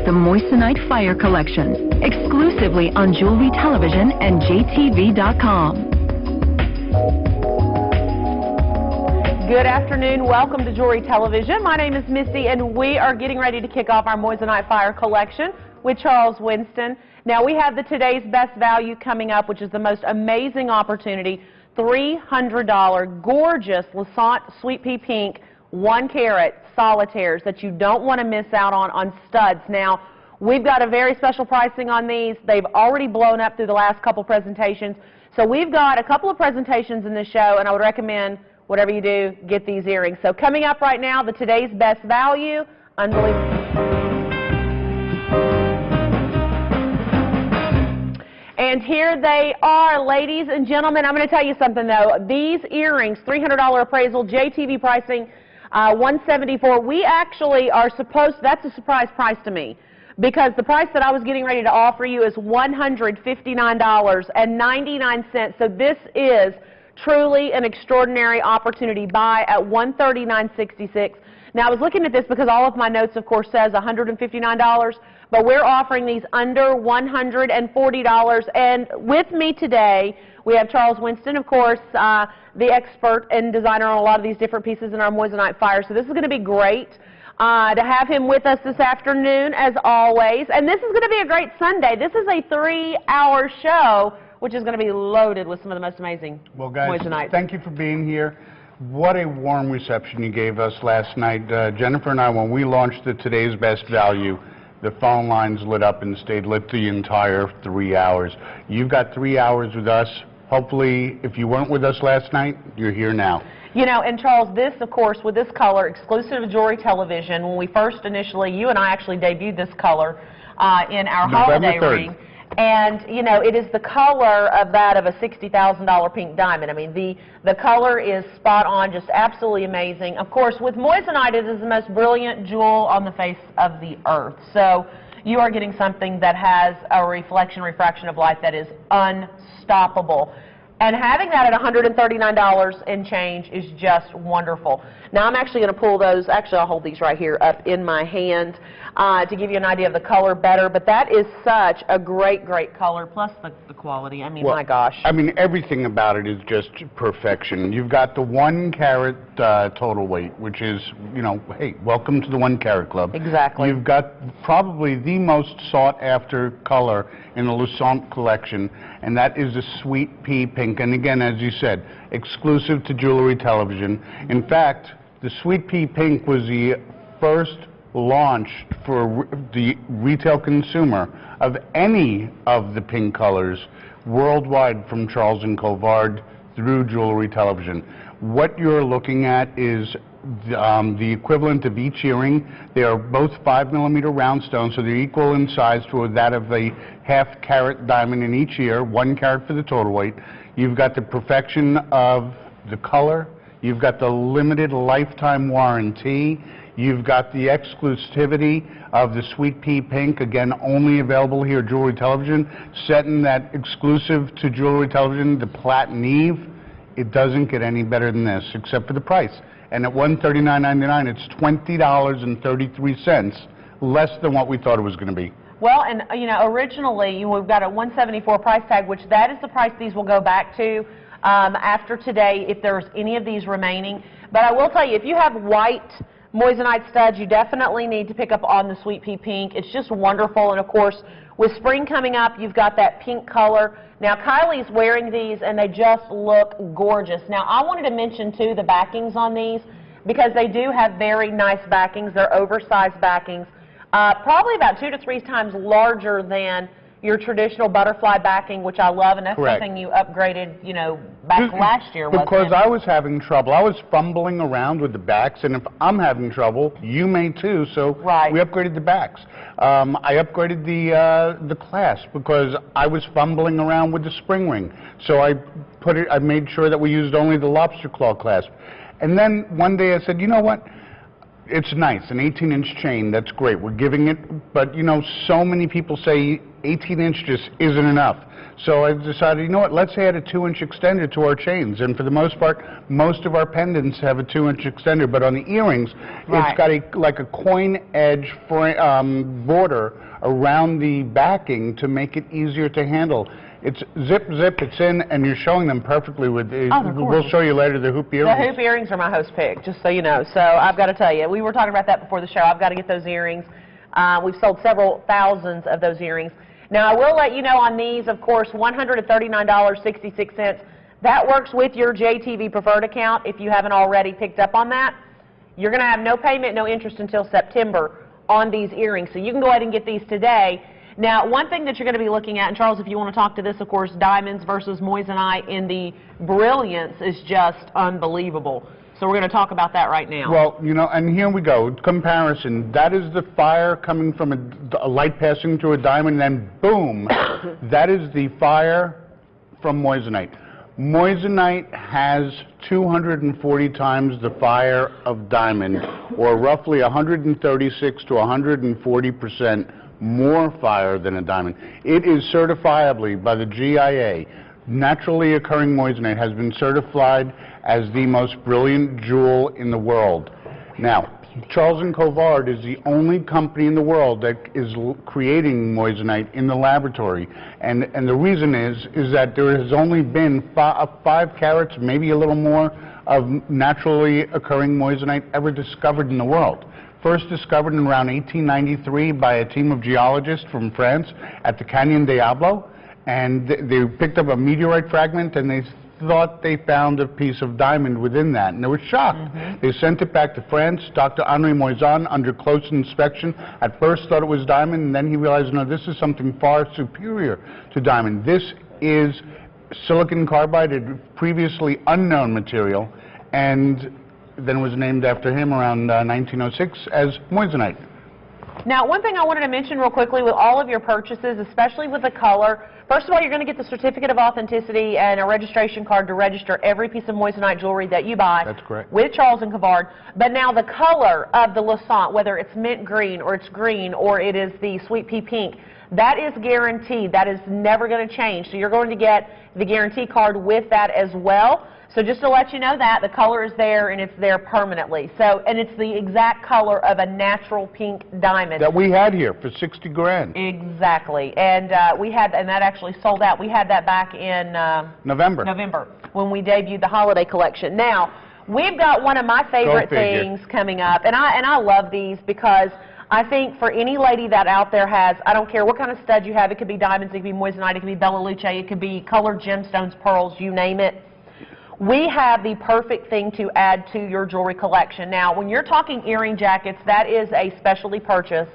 the Moissanite Fire Collection, exclusively on Jewelry Television and JTV.com. Good afternoon. Welcome to Jewelry Television. My name is Misty, and we are getting ready to kick off our Moissanite Fire Collection with Charles Winston. Now, we have the Today's Best Value coming up, which is the most amazing opportunity. $300 gorgeous Luisant Sweet Pea Pink 1 carat solitaires that you don't want to miss out on studs. Now, we've got a very special pricing on these. They've already blown up through the last couple presentations. So we've got a couple of presentations in this show, and I would recommend, whatever you do, get these earrings. So coming up right now, the Today's Best Value. Unbelievable. And here they are, ladies and gentlemen. I'm going to tell you something, though. These earrings, $300 appraisal, JTV pricing, $174. We actually are supposed, that's a surprise price to me, because the price that I was getting ready to offer you is $159.99. So this is truly an extraordinary opportunity. Buy at $139.66. Now, I was looking at this because all of my notes, of course, says $159, but we're offering these under $140. And with me today, we have Charles Winston, of course, the expert and designer on a lot of these different pieces in our Moissanite Fire. So this is going to be great to have him with us this afternoon, as always. And this is going to be a great Sunday. This is a 3-hour show, which is going to be loaded with some of the most amazing Moissanites. Thank you for being here. What a warm reception you gave us last night. Jennifer and I, when we launched the Today's Best Value, the phone lines lit up and stayed lit the entire 3 hours. You've got 3 hours with us. Hopefully, if you weren't with us last night, you're here now. You know, and Charles, this, of course, with this color, exclusive to Jewelry Television, when we first initially, you and I actually debuted this color in our holiday ring. And, you know, it is the color of that of a $60,000 pink diamond. I mean, the color is spot on, just absolutely amazing. Of course, with Moissanite, it is the most brilliant jewel on the face of the earth. So you are getting something that has a refraction of light that is unstoppable. And having that at $139 and change is just wonderful. Now, I'm actually going to pull those. Actually, I'll hold these right here up in my hand to give you an idea of the color better. But that is such a great, great color, plus the quality. I mean, well, my gosh. I mean, everything about it is just perfection. You've got the 1 carat total weight, which is, you know, hey, welcome to the 1 carat club. Exactly. You've got probably the most sought-after color in the Luisant collection, and that is the Sweet Pea Pink. And again, as you said, exclusive to Jewelry Television. In fact, the Sweet Pea Pink was the first launch for the retail consumer of any of the pink colors worldwide, from Charles & Covard through Jewelry Television. What you're looking at is the equivalent of each earring. They are both 5mm round stones, so they're equal in size to that of a ½ carat diamond in each ear, 1 carat for the total weight. You've got the perfection of the color. You've got the limited lifetime warranty. You've got the exclusivity of the Sweet Pea Pink, again, only available here at Jewelry Television, set in that exclusive to Jewelry Television, the Platineve. It doesn't get any better than this, except for the price. And at $139.99, it's $20.33, less than what we thought it was going to be. Well, and, you know, originally, we've got a $174 price tag, which that is the price these will go back to after today, if there's any of these remaining. But I will tell you, if you have white Moissanite studs, you definitely need to pick up on the Sweet Pea Pink. It's just wonderful. And, of course, with spring coming up, you've got that pink color. Now, Kylie's wearing these, and they just look gorgeous. Now, I wanted to mention, too, the backings on these, because they do have very nice backings. They're oversized backings, probably about 2 to 3 times larger than your traditional butterfly backing, which I love, and that's something you upgraded, you know, back last year, wasn't it? Because I was having trouble. I was fumbling around with the backs, and if I'm having trouble, you may too, so we upgraded the backs. I upgraded the clasp because I was fumbling around with the spring ring. So I made sure that we used only the lobster claw clasp. And then one day I said, you know what? It's nice, an 18-inch chain, that's great. We're giving it, but you know, so many people say 18-inch just isn't enough. So I decided, you know what, let's add a 2-inch extender to our chains. And for the most part, most of our pendants have a 2-inch extender. But on the earrings, it's got like a coin edge border around the backing to make it easier to handle. It's zip, it's in, and you're showing them perfectly with the, we'll show you later the hoop earrings. The hoop earrings are my host pick, just so you know. So I've got to tell you, we were talking about that before the show. I've got to get those earrings. We've sold several thousands of those earrings. Now, I will let you know on these, of course, $139.66. That works with your JTV Preferred account if you haven't already picked up on that. You're going to have no payment, no interest until September on these earrings. So you can go ahead and get these today. Now, one thing that you're going to be looking at, and Charles, if you want to talk to this, of course, diamonds versus moissanite in the brilliance is just unbelievable. So we're going to talk about that right now. Well, you know, and here we go. Comparison. That is the fire coming from a light passing through a diamond, and then boom. That is the fire from moissanite. Moissanite has 240 times the fire of diamond, or roughly 136 to 140% more fire than a diamond. It is certifiably by the GIA. Naturally occurring moissanite has been certified as the most brilliant jewel in the world. Now, Charles & Covard is the only company in the world that is creating moissanite in the laboratory. And the reason is that there has only been 5 carats, maybe a little more, of naturally occurring moissanite ever discovered in the world. First discovered in around 1893 by a team of geologists from France at the Canyon Diablo. And they picked up a meteorite fragment, and they thought they found a piece of diamond within that, and they were shocked. They sent it back to France. Dr. Henri Moissan, under close inspection, at first thought it was diamond, and then he realized, no, this is something far superior to diamond. This is silicon carbide, a previously unknown material, and then was named after him around 1906 as moissanite. Now, one thing I wanted to mention real quickly with all of your purchases, especially with the color, first of all, you're going to get the certificate of authenticity and a registration card to register every piece of moissanite jewelry that you buy. That's correct. With Charles & Covard. But now the color of the Luisant, whether it's mint green or it's green or it is the sweet pea pink, that is guaranteed. That is never going to change. So you're going to get the guarantee card with that as well. So just to let you know that, the color is there, and it's there permanently. So, and it's the exact color of a natural pink diamond. That we had here for 60 grand. Exactly. And we had, and that actually sold out. We had that back in November when we debuted the holiday collection. Now, we've got one of my favorite things coming up, and I love these because I think for any lady that out there has, I don't care what kind of stud you have, it could be diamonds, it could be moissanite, it could be Bella Luce, it could be colored gemstones, pearls, you name it. We have the perfect thing to add to your jewelry collection. Now, when you're talking earring jackets, that is a specialty purchase.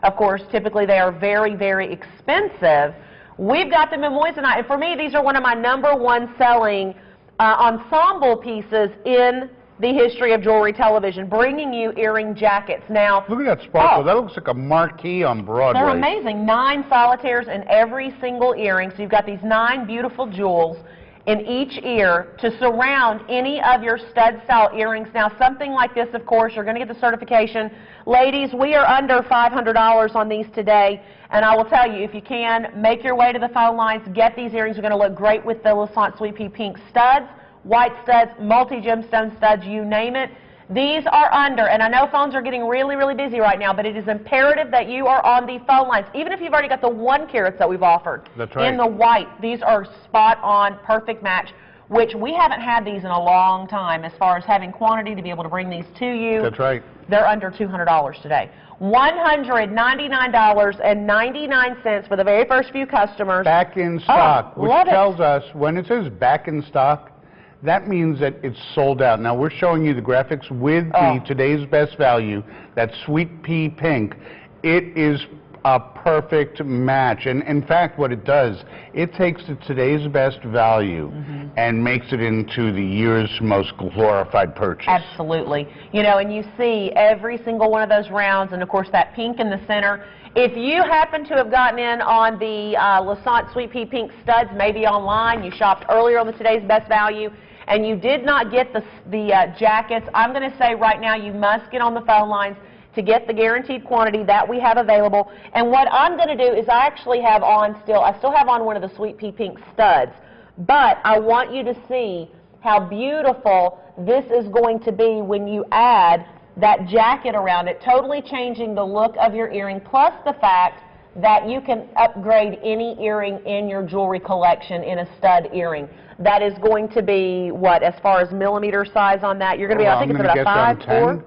Of course, typically they are very, very expensive. We've got them in moissanite, and for me, these are one of my #1 selling ensemble pieces in the history of jewelry television, bringing you earring jackets. Now, look at that sparkle. That looks like a marquee on Broadway. They're amazing. 9 solitaires in every single earring. So you've got these 9 beautiful jewels in each ear to surround any of your stud-style earrings. Now, something like this, of course, you're going to get the certification. Ladies, we are under $500 on these today, and I will tell you, if you can, make your way to the phone lines, get these earrings. They're going to look great with the Luisant Sweet Pea Pink studs, white studs, multi-gemstone studs, you name it. These are under, and I know phones are getting really, really busy right now, but it is imperative that you are on the phone lines, even if you've already got the 1 carats that we've offered. That's right. In the white. These are spot on, perfect match, which we haven't had these in a long time as far as having quantity to be able to bring these to you. That's right. They're under $200 today. $199.99 for the very first few customers. Back in stock, which tells us when it says back in stock, that means that it's sold out. Now, we're showing you the graphics with the today's best value, that sweet pea pink. It is a perfect match. And in fact, what it does, it takes the today's best value and makes it into the year's most glorified purchase. Absolutely. You know, and you see every single one of those rounds, and of course that pink in the center. If you happen to have gotten in on the Luisant Sweet Pea Pink studs, maybe online, you shopped earlier on the today's best value, and you did not get the jackets, I'm going to say right now you must get on the phone lines to get the guaranteed quantity that we have available. And what I'm going to do is I actually have on still have on one of the Sweet Pea Pink studs. But I want you to see how beautiful this is going to be when you add that jacket around it, totally changing the look of your earring, plus the fact that you can upgrade any earring in your jewelry collection in a stud earring. That is going to be, what, as far as millimeter size on that? You're going to be, I think it's about 5, 4?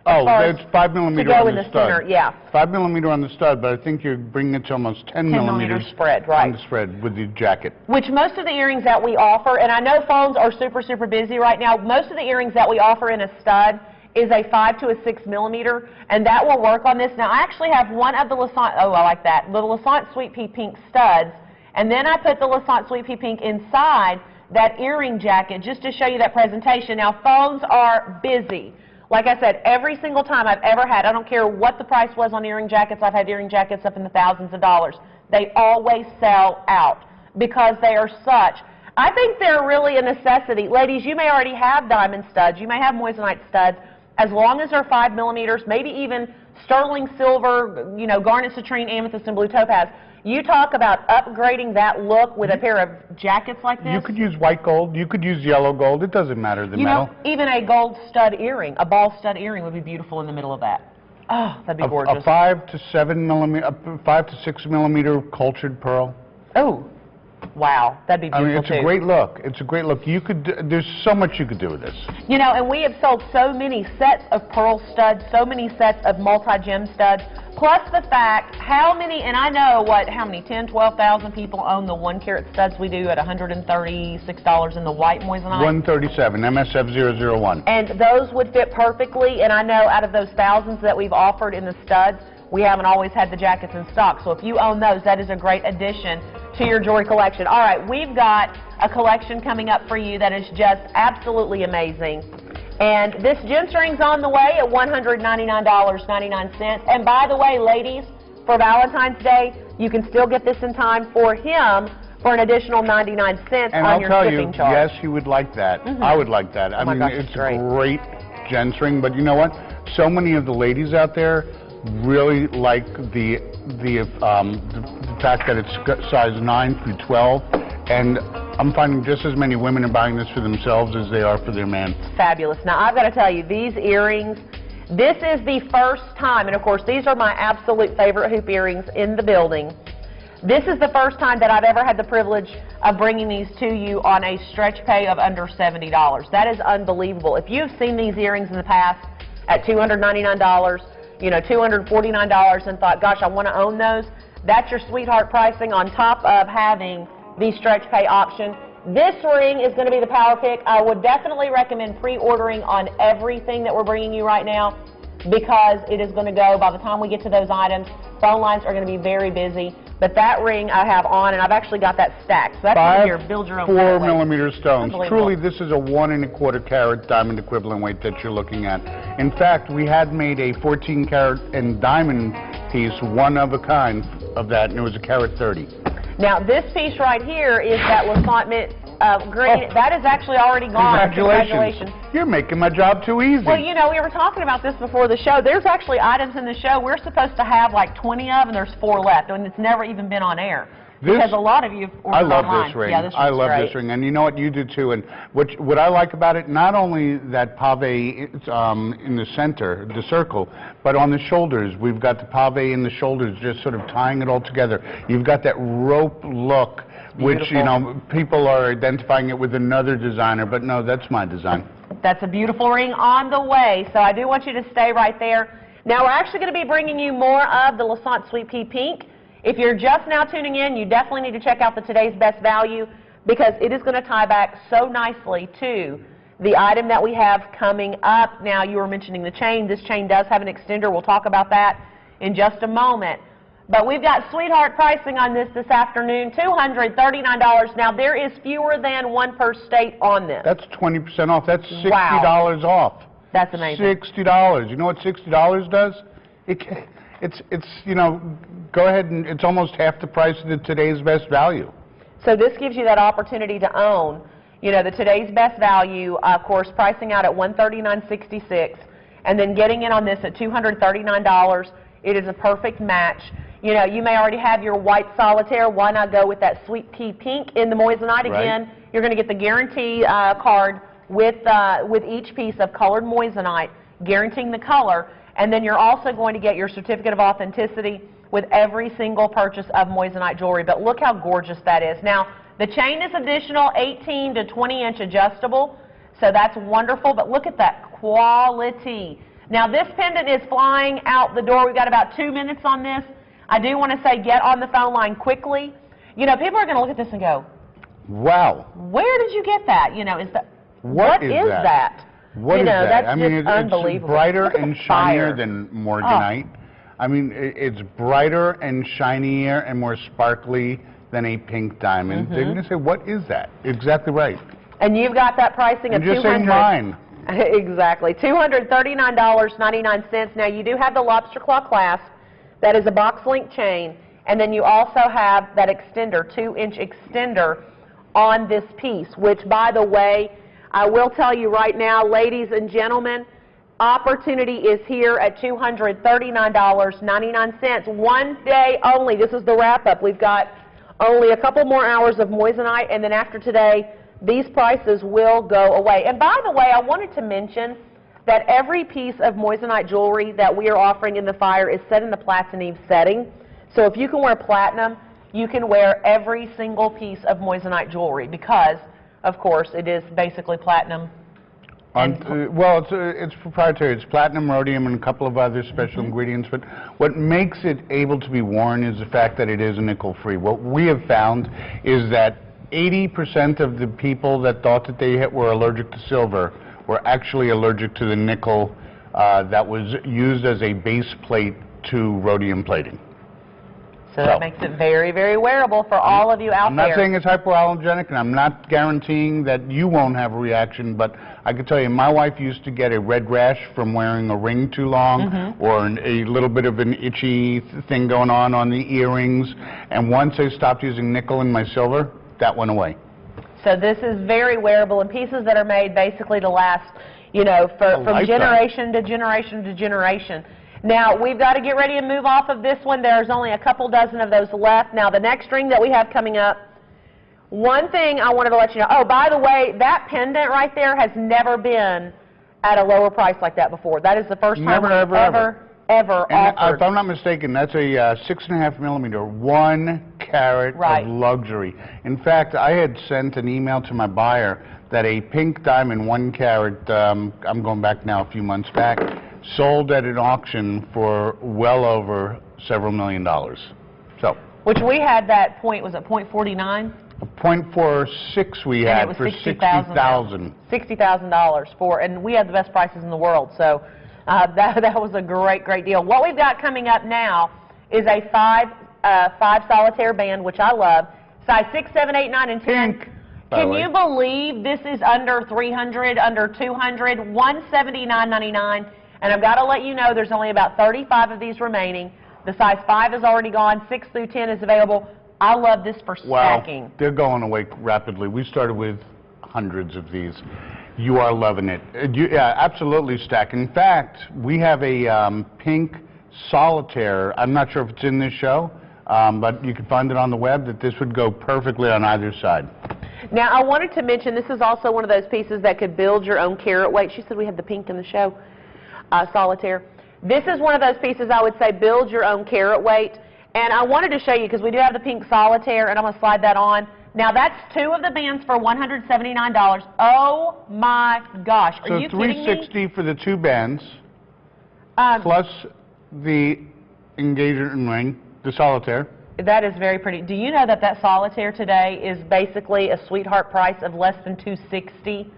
Oh, it's 5 millimeter to go on in the the stud. center, yeah. 5 millimeter on the stud, but I think you're bringing it to almost 10 millimeters spread, right. on the spread with the jacket. Which most of the earrings that we offer, and I know phones are super, super busy right now, most of the earrings that we offer in a stud is a 5 to a 6 millimeter, and that will work on this. Now, I actually have one of the Luisant, oh, I like that, the Luisant Sweet Pea Pink studs, and then I put the Luisant Sweet Pea Pink inside that earring jacket just to show you that presentation. Now, phones are busy. Like I said, every single time I've ever had, I don't care what the price was on earring jackets, I've had earring jackets up in the thousands of dollars. They always sell out because they are such. I think they're really a necessity. Ladies, you may already have diamond studs, you may have moissanite studs, as long as they're 5 millimeters, maybe even sterling silver, you know, garnet, citrine, amethyst, and blue topaz. You talk about upgrading that look with a pair of jackets like this. You could use white gold. You could use yellow gold. It doesn't matter the metal. Know, even a gold stud earring, a ball stud earring would be beautiful in the middle of that. Oh, that'd be gorgeous. A 5 to 7 millimeter, 5 to 6 millimeter cultured pearl. Oh, wow, that'd be beautiful. I mean, it's a great look. It's a great look. You could. There's so much you could do with this. You know, and we have sold so many sets of pearl studs, so many sets of multi-gem studs. Plus the fact, how many, and I know how many, 10, 12,000 people own the 1 carat studs we do at $136 in the white moissanite? 137, MSF 001. And those would fit perfectly, and I know out of those thousands that we've offered in the studs, we haven't always had the jackets in stock. So if you own those, that is a great addition to your jewelry collection. All right, we've got a collection coming up for you that is just absolutely amazing. And this gents ring's on the way at $199.99. And by the way, ladies, for Valentine's Day, you can still get this in time for him for an additional 99 cents on your shipping charge. Yes, he would like that. I would like that. I mean, it's a great gents ring, but you know what? So many of the ladies out there really like the fact that it's size 9 through 12, and I'm finding just as many women are buying this for themselves as they are for their man. Fabulous. Now, I've got to tell you, these earrings, this is the first time, and of course, these are my absolute favorite hoop earrings in the building. This is the first time that I've ever had the privilege of bringing these to you on a stretch pay of under $70. That is unbelievable. If you've seen these earrings in the past at $299, you know, $249 and thought, gosh, I want to own those, that's your sweetheart pricing on top of having the stretch pay option. This ring is going to be the power pick. I would definitely recommend pre-ordering on everything that we're bringing you right now because it is going to go, by the time we get to those items, phone lines are going to be very busy. But that ring I have on, and I've actually got that stacked. So that's your build your own 4 millimeter stones. Truly, this is a 1 1/4 carat diamond equivalent weight that you're looking at. In fact, we had made a 14 carat and diamond piece, one of a kind of that, and it was a carat 30. Now, this piece right here is that Luisant green. That is actually already gone. Congratulations. You're making my job too easy. Well, you know, we were talking about this before the show. There's actually items in the show we're supposed to have like 20 of, and there's 4 left, and it's never even been on air. Because a lot of you ordered online. I love this ring. Yeah, I love this ring, and you know what, you do too. And what I like about it, not only that pave in the center, the circle, but on the shoulders. We've got the pave in the shoulders, just sort of tying it all together. You've got that rope look, which, you know, people are identifying it with another designer, but no, that's my design. That's a beautiful ring on the way, so I do want you to stay right there. Now, we're actually going to be bringing you more of the Luisant Sweet Pea Pink. If you're just now tuning in, you definitely need to check out the Today's Best Value because it is going to tie back so nicely to the item that we have coming up. Now, you were mentioning the chain. This chain does have an extender. We'll talk about that in just a moment. But we've got sweetheart pricing on this afternoon, $239. Now, there is fewer than 1 per state on this. That's 20% off. That's $60 off. That's amazing. $60. You know what $60 does? It's you know, go ahead and it's almost half the price of the Today's Best Value. So this gives you that opportunity to own, you know, the Today's Best Value, of course, pricing out at $139.66. and then getting in on this at $239, it is a perfect match. You know, you may already have your white solitaire. Why not go with that sweet pea pink in the Moissanite? Again, you're going to get the guarantee card with each piece of colored Moissanite, guaranteeing the color. And then you're also going to get your certificate of authenticity with every single purchase of Moissanite jewelry. But look how gorgeous that is. Now, the chain is additional 18 to 20-inch adjustable, so that's wonderful. But look at that quality. Now, this pendant is flying out the door. We've got about 2 minutes on this. I do want to say get on the phone line quickly. You know, people are going to look at this and go, wow. Where did you get that? You know, what is that? What is that? That's I mean, just unbelievable. It's brighter and shinier than Morganite. I mean, it's brighter and shinier and more sparkly than a pink diamond. They're going to say, what is that? Exactly right. And you've got that pricing of just saying mine. Exactly. $239.99. Now, you do have the lobster claw clasp. That is a box link chain. And then you also have that extender, 2-inch extender on this piece, which, by the way, I will tell you right now, ladies and gentlemen, opportunity is here at $239.99. One day only. This is the wrap-up. We've got only a couple more hours of Moissanite, and then after today, these prices will go away. And by the way, I wanted to mention that every piece of Moissanite jewelry that we are offering in the Fire is set in the Platineve setting. So if you can wear platinum, you can wear every single piece of Moissanite jewelry because, of course, it is basically platinum. Well, it's proprietary. It's platinum, rhodium, and a couple of other special ingredients. But what makes it able to be worn is the fact that it is nickel-free. What we have found is that 80% of the people that thought that they were allergic to silver were actually allergic to the nickel that was used as a base plate to rhodium plating. So that makes it very, very wearable for all of you out there. I'm not saying it's hypoallergenic, and I'm not guaranteeing that you won't have a reaction, but I can tell you my wife used to get a red rash from wearing a ring too long or a little bit of an itchy thing going on the earrings, and once I stopped using nickel in my silver, that went away. So this is very wearable, and pieces that are made basically to last, you know, from generation to generation to generation. Now, we've got to get ready and move off of this one. There's only a couple dozen of those left. Now, the next ring that we have coming up, one thing I wanted to let you know. Oh, by the way, that pendant right there has never been at a lower price like that before. That is the first time we've ever offered. If I'm not mistaken, that's a 6.5 millimeter, 1 carat of luxury. In fact, I had sent an email to my buyer that a pink diamond 1 carat, I'm going back now a few months back, sold at an auction for well over several $1 million. So, which we had that point, was it .49? .46 we had for $60,000. $60,000 for, and we had the best prices in the world. So that was a great deal. What we've got coming up now is a 5 solitaire band, which I love, size 6, 7, 8, 9, and 10. Pink. Can you believe this is under $300, under $200, $179.99? And I've got to let you know there's only about 35 of these remaining. The size 5 is already gone. 6 through 10 is available. I love this for stacking. Wow, they're going away rapidly. We started with hundreds of these. You are loving it. Yeah, absolutely stack. In fact, we have a pink solitaire. I'm not sure if it's in this show, but you can find it on the web, that this would go perfectly on either side. Now, I wanted to mention this is also one of those pieces that could build your own carat weight. She said we had the pink in the show, solitaire. This is one of those pieces I would say build your own carat weight. And I wanted to show you, because we do have the pink solitaire, and I'm going to slide that on. Now, that's 2 of the bands for $179. Oh, my gosh. Are you kidding me? So $360 for the 2 bands, plus the engagement ring, the solitaire. That is very pretty. Do you know that that solitaire today is basically a sweetheart price of less than $260?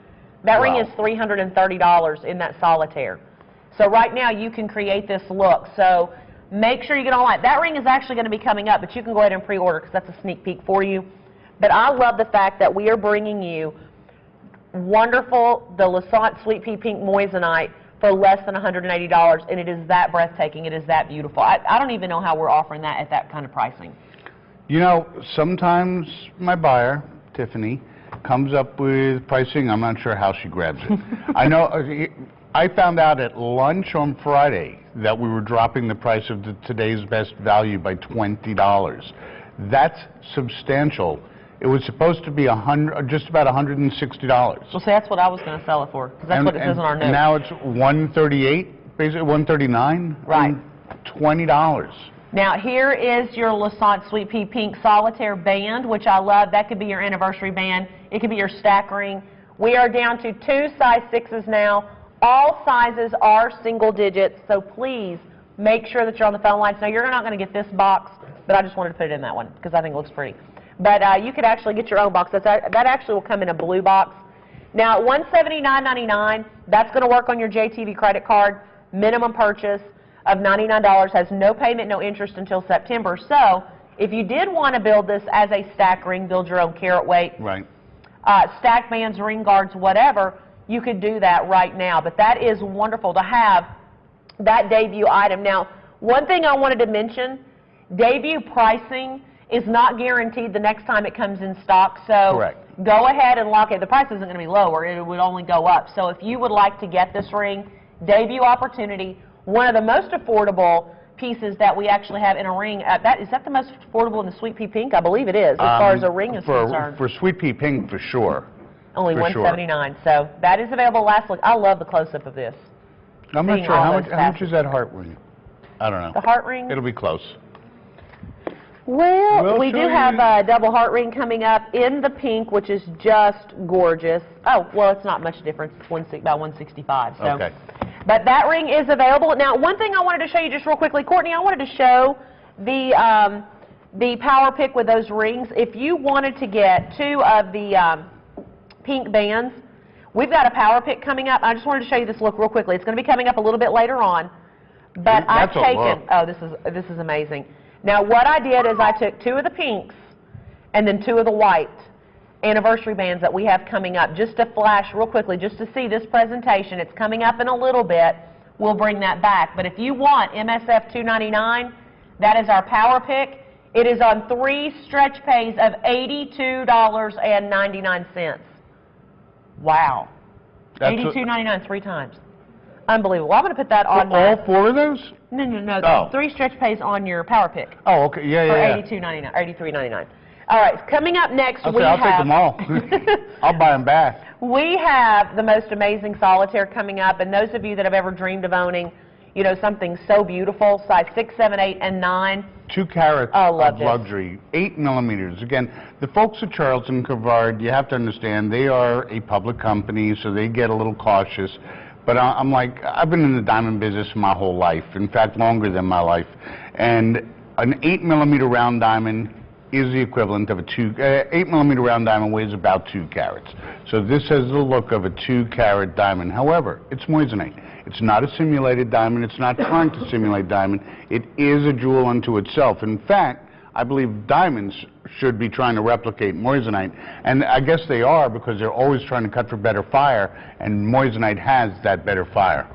That ring is $330 in that solitaire. So right now you can create this look. So make sure you get online. That ring is actually going to be coming up, but you can go ahead and pre-order because that's a sneak peek for you. But I love the fact that we are bringing you wonderful, the Luisant Sweet Pea Pink Moissanite for less than $180, and it is that breathtaking. It is that beautiful. I don't even know how we're offering that at that kind of pricing. You know, sometimes my buyer, Tiffany, comes up with pricing. I'm not sure how she grabs it. I I found out at lunch on Friday that we were dropping the price of today's best value by $20. That's substantial. It was supposed to be just about $160. Well, see, that's what I was going to sell it for, because that's what it says on our notes. And now it's $138, basically $139. Right. $20. Now, here is your Luisant Sweet Pea Pink Solitaire band, which I love. That could be your anniversary band. It could be your stack ring. We are down to 2 size 6s now. All sizes are single digits, so please make sure that you're on the phone lines. Now, you're not going to get this box, but I just wanted to put it in that one because I think it looks pretty. But you could actually get your own box. That actually will come in a blue box. Now, $179.99, that's going to work on your JTV credit card. Minimum purchase of $99, has no payment, no interest until September. So, if you did want to build this as a stack ring, build your own carat weight, right. Stack bands, ring guards, whatever, you could do that right now. But that is wonderful to have that debut item. Now, one thing I wanted to mention, debut pricing is not guaranteed the next time it comes in stock. So correct. Go ahead and lock it. The price isn't going to be lower. It would only go up. So if you would like to get this ring, debut opportunity, one of the most affordable pieces that we actually have in a ring. Is that the most affordable in the Sweet Pea Pink? I believe it is, as far as a ring is concerned. For Sweet Pea Pink, for sure. Only $179. So that is available. Last look. I love the close-up of this. I'm not sure. How much is that heart ring? I don't know. The heart ring? It'll be close. Well, we do have a double heart ring coming up in the pink, which is just gorgeous. Oh, well, it's not much difference. It's about $165. So. Okay. But that ring is available. Now, one thing I wanted to show you just real quickly, Courtney, I wanted to show the power pick with those rings. If you wanted to get 2 of the pink bands, we've got a power pick coming up. I just wanted to show you this look real quickly. It's going to be coming up a little bit later on. But I've taken, oh, this is amazing. Now, what I did is I took 2 of the pinks and then 2 of the white anniversary bands that we have coming up, just to flash real quickly, just to see this presentation. It's coming up in a little bit. We'll bring that back. But if you want MSF $299, that is our power pick. It is on 3 stretch pays of $82.99. Wow. $82.99 3 times. Unbelievable. Well, I'm going to put that on all 4 of those? No. Oh. 3 stretch pays on your power pick. Oh, okay. Yeah. For $82.99, $83.99. All right, coming up next, I'll take them all. I'll buy them back. We have the most amazing solitaire coming up, and those of you that have ever dreamed of owning, you know, something so beautiful, size 6, 7, 8, and 9. 2 carats of luxury, 8 millimeters. Again, the folks at Charlton Cavard, you have to understand, they are a public company, so they get a little cautious. But I'm like, I've been in the diamond business my whole life, in fact, longer than my life. And an 8 millimeter round diamond is the equivalent of a 8 millimeter round diamond weighs about 2 carats. So this has the look of a 2 carat diamond. However, it's moissanite. It's not a simulated diamond. It's not trying to simulate diamond. It is a jewel unto itself. In fact, I believe diamonds should be trying to replicate moissanite, and I guess they are, because they're always trying to cut for better fire, and moissanite has that better fire.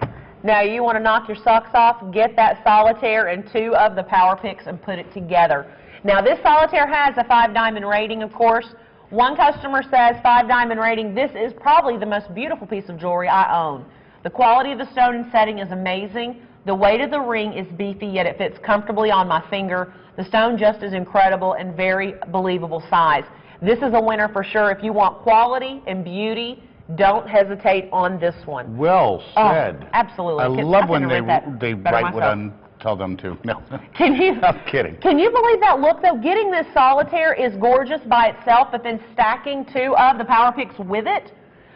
Now, you want to knock your socks off, get that solitaire and 2 of the power picks and put it together. Now, this solitaire has a 5 diamond rating, of course. One customer says 5 diamond rating. This is probably the most beautiful piece of jewelry I own. The quality of the stone and setting is amazing. The weight of the ring is beefy, yet it fits comfortably on my finger. The stone just is incredible and very believable size. This is a winner for sure. If you want quality and beauty, don't hesitate on this one. Well said. Oh, absolutely. I love when they write what I tell them to. No. I'm kidding. Can you believe that look, though? Getting this solitaire is gorgeous by itself, but then stacking 2 of the power picks with it.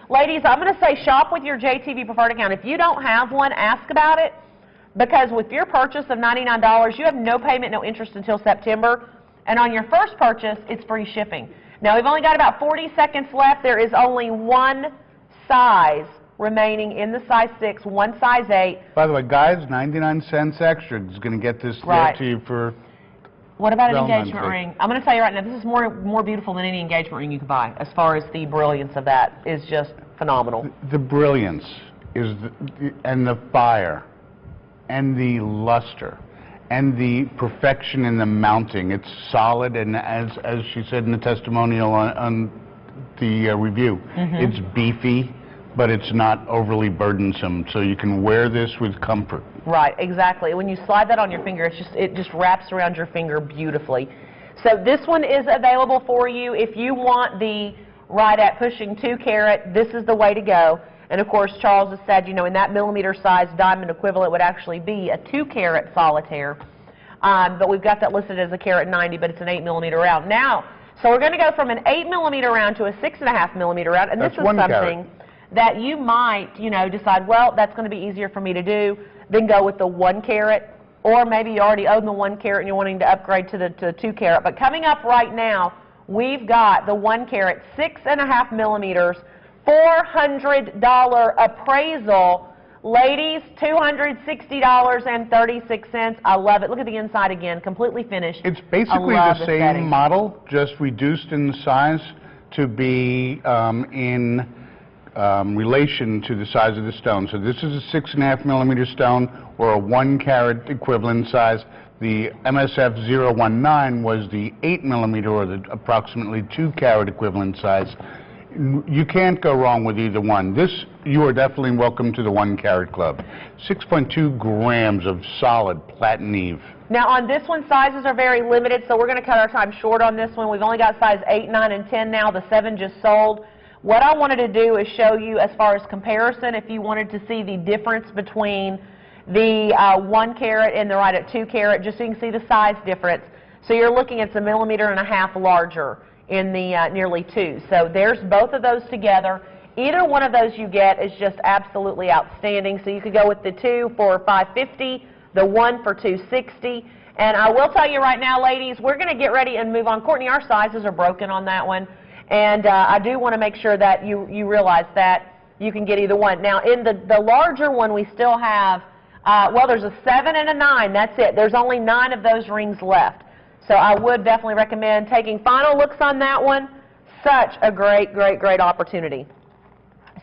Ladies, I'm going to say shop with your JTV preferred account. If you don't have one, ask about it, because with your purchase of $99, you have no payment, no interest until September, and on your first purchase, it's free shipping. Now, we've only got about 40 seconds left. There is only 1 size remaining in the size 6, 1 size 8. By the way, guys, 99 cents extra is going to get this there to you for... What about an engagement ring? I'm going to tell you right now, this is more beautiful than any engagement ring you could buy, as far as the brilliance of that is just phenomenal. The brilliance is and the fire and the luster and the perfection in the mounting. It's solid, and as she said in the testimonial on the review, it's beefy. but it's not overly burdensome, so you can wear this with comfort. Right, exactly. When you slide that on your finger, it just wraps around your finger beautifully. So this one is available for you. If you want the right at pushing 2 carat, this is the way to go. And of course, Charles has said, you know, in that millimeter size diamond equivalent would actually be a 2 carat solitaire. But we've got that listed as a carat 90, but it's an 8 millimeter round. Now, so we're going to go from an 8 millimeter round to a 6.5 millimeter round, and this is something that you might, you know, decide, well, that's going to be easier for me to do, then go with the 1 carat, or maybe you already own the 1 carat and you're wanting to upgrade to the 2 carat. But coming up right now, we've got the 1 carat, 6.5 millimeters, $400 appraisal. Ladies, $260.36. I love it. Look at the inside again, completely finished. It's basically the same model, just reduced in size to be in relation to the size of the stone. So this is a 6.5 millimeter stone, or a 1 carat equivalent size. The MSF 019 was the 8 millimeter, or the approximately 2 carat equivalent size. You can't go wrong with either one. This, you are definitely welcome to the 1 carat club. 6.2 grams of solid Platineve. Now on this one, sizes are very limited, so we're going to cut our time short on this one. We've only got size 8, 9, and 10 now. The 7 just sold. What I wanted to do is show you, as far as comparison, if you wanted to see the difference between the 1 carat and the right at 2 carat, just so you can see the size difference. So you're looking at 1.5 millimeters larger in the nearly 2. So there's both of those together. Either one of those you get is just absolutely outstanding. So you could go with the 2 for $550, the 1 for $260. And I will tell you right now, ladies, we're going to get ready and move on. Courtney, our sizes are broken on that one. And I do want to make sure that you realize that you can get either one. Now, in the larger one, we still have, well, there's a 7 and a 9. That's it. There's only 9 of those rings left. So I would definitely recommend taking final looks on that one. Such a great, great, great opportunity.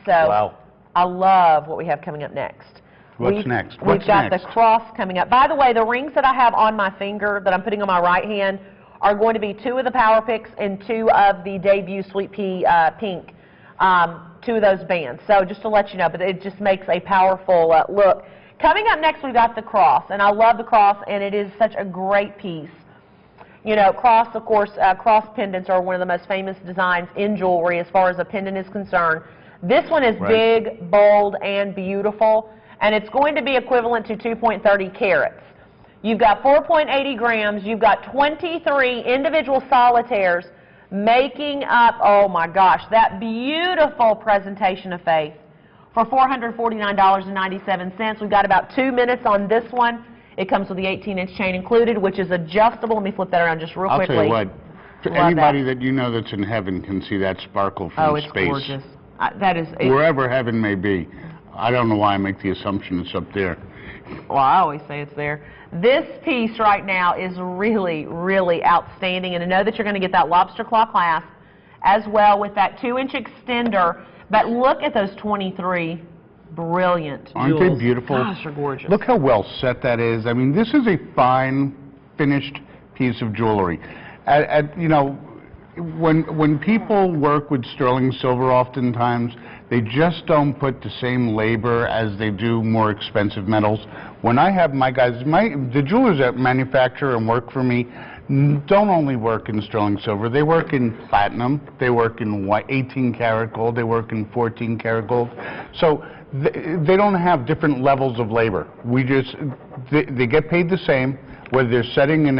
So wow. I love what we have coming up next. What's next? We've got the cross coming up. By the way, the rings that I have on my finger that I'm putting on my right hand are going to be 2 of the Power Picks and 2 of the debut Sweet Pea Pink, 2 of those bands. So just to let you know, but it just makes a powerful look. Coming up next, we've got the cross, and I love the cross, and it is such a great piece. You know, cross, of course, cross pendants are one of the most famous designs in jewelry as far as a pendant is concerned. This one is big, bold, and beautiful, and it's going to be equivalent to 2.30 carats. You've got 4.80 grams. You've got 23 individual solitaires making up, oh my gosh, that beautiful presentation of faith for $449.97. We've got about 2 minutes on this one. It comes with the 18-inch chain included, which is adjustable. Let me flip that around just real quickly. I'll tell you what, anybody that you know that's in heaven can see that sparkle from space. Oh, it's gorgeous. That is... Wherever heaven may be. I don't know why I make the assumption it's up there. Well, I always say it's there. This piece right now is really, really outstanding, and I know that you're going to get that lobster claw clasp as well with that 2-inch extender, but look at those 23 brilliant Aren't jewels. they beautiful? Gosh, they're gorgeous. Look how well set that is. I mean, this is a fine, finished piece of jewelry. You know, when people work with sterling silver oftentimes, they just don't put the same labor as they do more expensive metals. When I have my guys, the jewelers that manufacture and work for me don't only work in sterling silver. They work in platinum, they work in 18 karat gold, they work in 14 karat gold. So they don't have different levels of labor. They get paid the same, whether they're setting in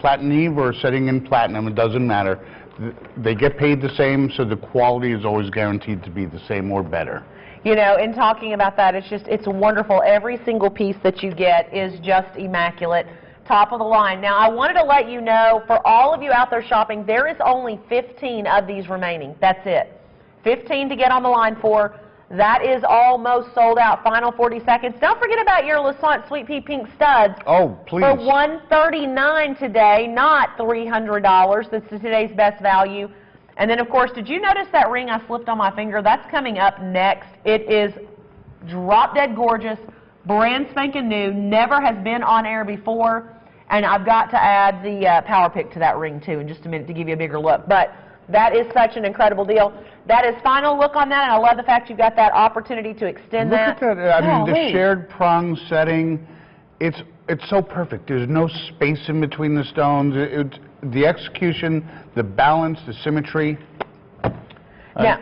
Platineve or setting in platinum, it doesn't matter. They get paid the same, so the quality is always guaranteed to be the same or better. You know, in talking about that, it's wonderful. Every single piece that you get is just immaculate, top of the line. Now, I wanted to let you know, for all of you out there shopping, there is only 15 of these remaining. That's it. 15 to get on the line for. That is almost sold out. Final 40 seconds. Don't forget about your Luisant Sweet Pea Pink studs. Oh, please. For $139 today, not $300. That's today's best value. And then, of course, did you notice that ring I slipped on my finger? That's coming up next. It is drop-dead gorgeous, brand spanking new, never has been on air before. And I've got to add the Power Pick to that ring, too, in just a minute to give you a bigger look. But That is such an incredible deal. That is final look on that, and I love the fact you've got that opportunity to extend that. Look at that. I mean, the shared prong setting, it's so perfect. There's no space in between the stones. The execution, the balance, the symmetry. Now,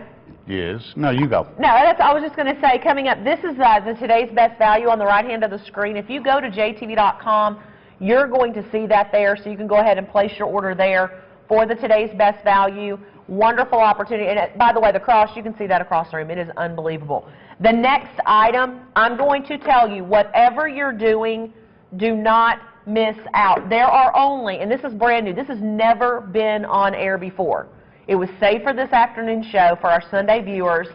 yes. No, you go. No, I was just going to say, coming up, this is the today's best value on the right hand of the screen. If you go to jtv.com, you're going to see that there, so you can go ahead and place your order there for the today's best value. Wonderful opportunity. And by the way, the cross, you can see that across the room. It is unbelievable. The next item, I'm going to tell you, whatever you're doing, do not miss out. There are only, and this is brand new, this has never been on air before. It was saved for this afternoon show for our Sunday viewers,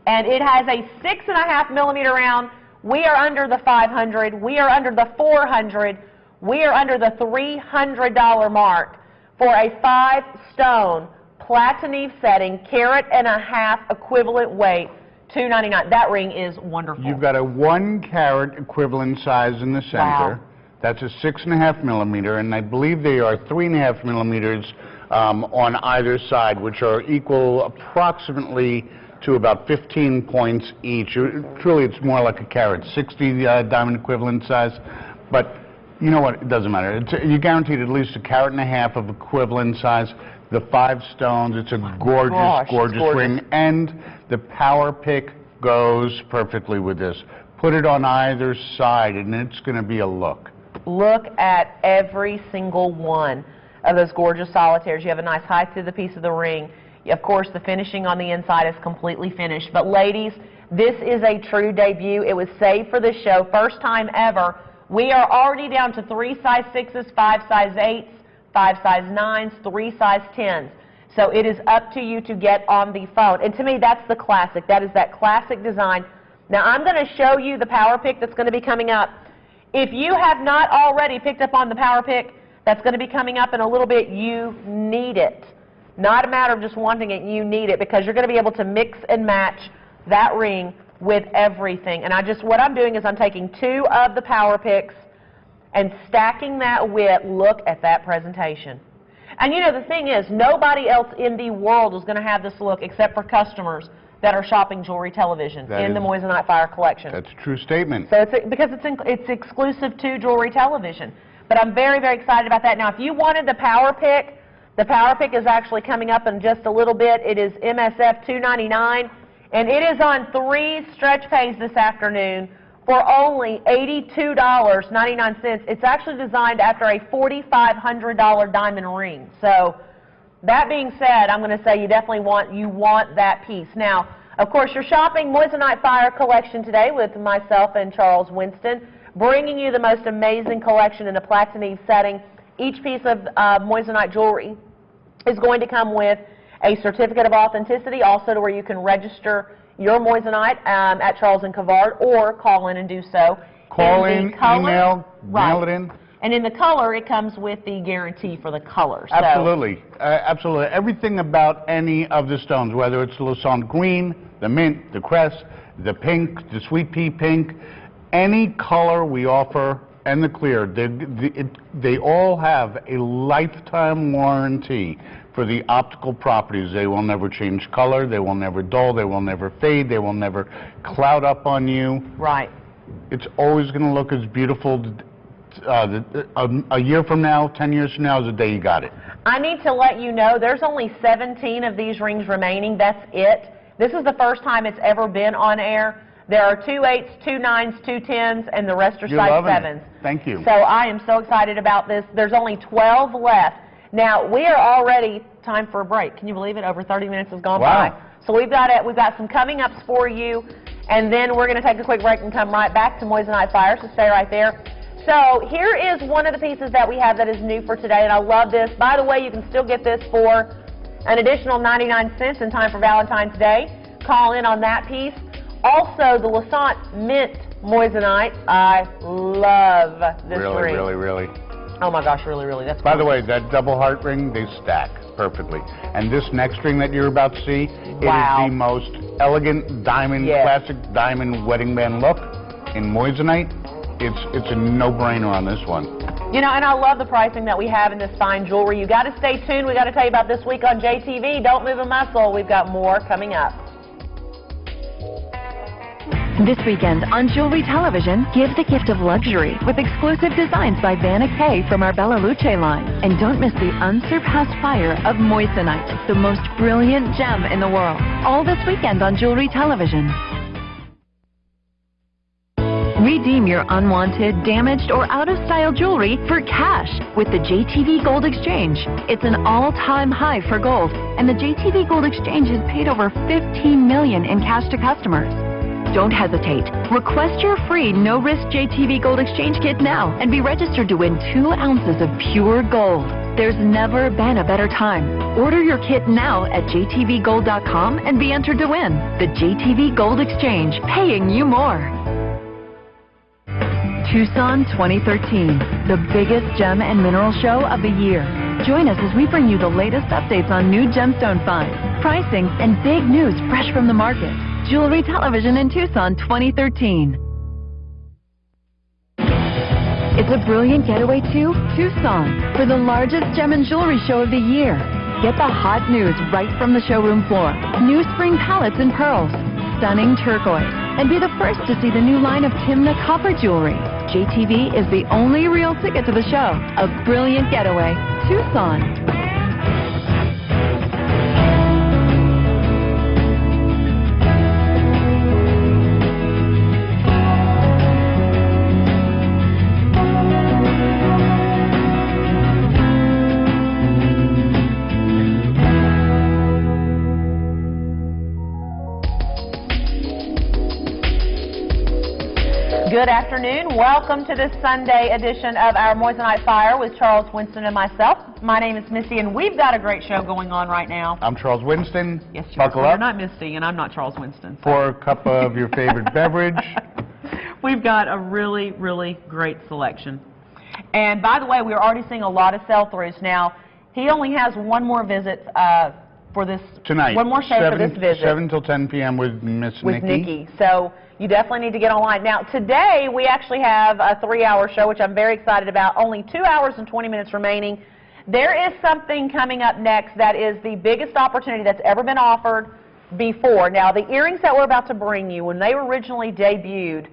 and it has a 6.5 millimeter round. We are under the 500. We are under the 400. We are under the $300 mark for a 5-stone Platineve setting, carat-and-a-half equivalent weight, $299. That ring is wonderful. You've got a 1 carat equivalent size in the center. Wow. That's a 6.5 millimeter, and I believe they are 3.5 millimeters on either side, which are equal approximately to about 15 points each. Truly, it's more like a carat, 60 diamond equivalent size. But you know what? It doesn't matter. You're guaranteed at least a carat-and-a-half of equivalent size. The 5 stones. It's a gorgeous ring, and the power pick goes perfectly with this. Put it on either side, and it's going to be a look. Look at every single one of those gorgeous solitaires. You have a nice height to the piece of the ring. Of course, the finishing on the inside is completely finished. But ladies, this is a true debut. It was saved for this show, first time ever. We are already down to 3 size 6s, 5 size 8s, 5 size 9s, 3 size 10s. So it is up to you to get on the phone. And to me, that's the classic. That is that classic design. Now, I'm going to show you the power pick that's going to be coming up. If you have not already picked up on the power pick that's going to be coming up in a little bit, you need it. Not a matter of just wanting it, you need it, because you're going to be able to mix and match that ring with everything. And what I'm doing is I'm taking 2 of the power picks and stacking that with, look at that presentation. And you know, the thing is, nobody else in the world is going to have this look except for customers that are shopping jewelry television in the Moissanite Fire collection. That's a true statement. So because it's exclusive to jewelry television. But I'm very, very excited about that. Now, if you wanted the power pick is actually coming up in just a little bit. It is MSF $299, and it is on 3 stretch pays this afternoon for only $82.99. It's actually designed after a $4,500 diamond ring. So that being said, I'm going to say you definitely want that piece. Now, of course, you're shopping Moissanite Fire collection today with myself and Charles Winston, bringing you the most amazing collection in a Platineve setting. Each piece of Moissanite jewelry is going to come with a certificate of authenticity, also to where you can register your Moissanite at Charles & Cavard, or call in and do so. Call in, email, mail it in. And in the color, it comes with the guarantee for the color. So. Absolutely. Absolutely. Everything about any of the stones, whether it's the Luisant green, the mint, the crest, the pink, the sweet pea pink, any color we offer, and the clear, they all have a lifetime warranty for the optical properties. They will never change color, they will never dull, they will never fade, they will never cloud up on you. Right. It's always going to look as beautiful a year from now, 10 years from now, is the day you got it. I need to let you know there's only 17 of these rings remaining. That's it. This is the first time it's ever been on air. There are 2 8s, 2 9s, 2 10s, and the rest are size 7s. Thank you. So I am so excited about this. There's only 12 left. Now, we are already time for a break. Can you believe it? Over 30 minutes has gone by. So we've got some coming ups for you, and then we're going to take a quick break and come right back to Moissanite Fire, so stay right there. So here is one of the pieces that we have that is new for today, and I love this. By the way, you can still get this for an additional 99 cents in time for Valentine's Day. Call in on that piece. Also, the Luisant Mint Moissanite. I love this ring. Really. Oh my gosh, really. That's By the way, that double heart ring, they stack perfectly. And this next ring that you're about to see, it is the most elegant diamond, classic diamond wedding band look in Moissanite. It's a no-brainer on this one. You know, and I love the pricing that we have in this fine jewelry. You got to stay tuned. We got to tell you about this week on JTV. Don't move a muscle. We've got more coming up. This weekend on Jewelry Television, give the gift of luxury with exclusive designs by Vanna Kay from our Bella Luce line. And don't miss the unsurpassed fire of Moissanite, the most brilliant gem in the world. All this weekend on Jewelry Television. Redeem your unwanted, damaged, or out-of-style jewelry for cash with the JTV Gold Exchange. It's an all-time high for gold, and the JTV Gold Exchange has paid over $15 million in cash to customers. Don't hesitate. Request your free no-risk JTV Gold Exchange kit now and be registered to win 2 ounces of pure gold. There's never been a better time. Order your kit now at jtvgold.com and be entered to win. The JTV Gold Exchange, paying you more. Tucson 2013, the biggest gem and mineral show of the year. Join us as we bring you the latest updates on new gemstone finds, pricing, and big news fresh from the market. Jewelry Television in Tucson 2013. It's a brilliant getaway to Tucson for the largest gem and jewelry show of the year. Get the hot news right from the showroom floor. New spring palettes and pearls, stunning turquoise, and be the first to see the new line of Timna copper jewelry. JTV is the only real ticket to the show. A brilliant getaway, Tucson. Good afternoon. Welcome to this Sunday edition of our Moissanite Fire with Charles, Winston, and myself. My name is Misty, and we've got a great show going on right now. I'm Charles Winston. Yes, Buckle you're up. not Misty, and I'm not Charles Winston. So. Pour a cup of your favorite beverage. We've got a really, really great selection. And by the way, we're already seeing a lot of sell-throughs. Now, he only has one more visit for this tonight. One more show for this visit. 7 till 10 p.m. with Miss Nikki. So you definitely need to get online. Now, today we actually have a 3-hour show, which I'm very excited about. Only 2 hours and 20 minutes remaining. There is something coming up next that is the biggest opportunity that's ever been offered before. Now, the earrings that we're about to bring you, when they originally debuted,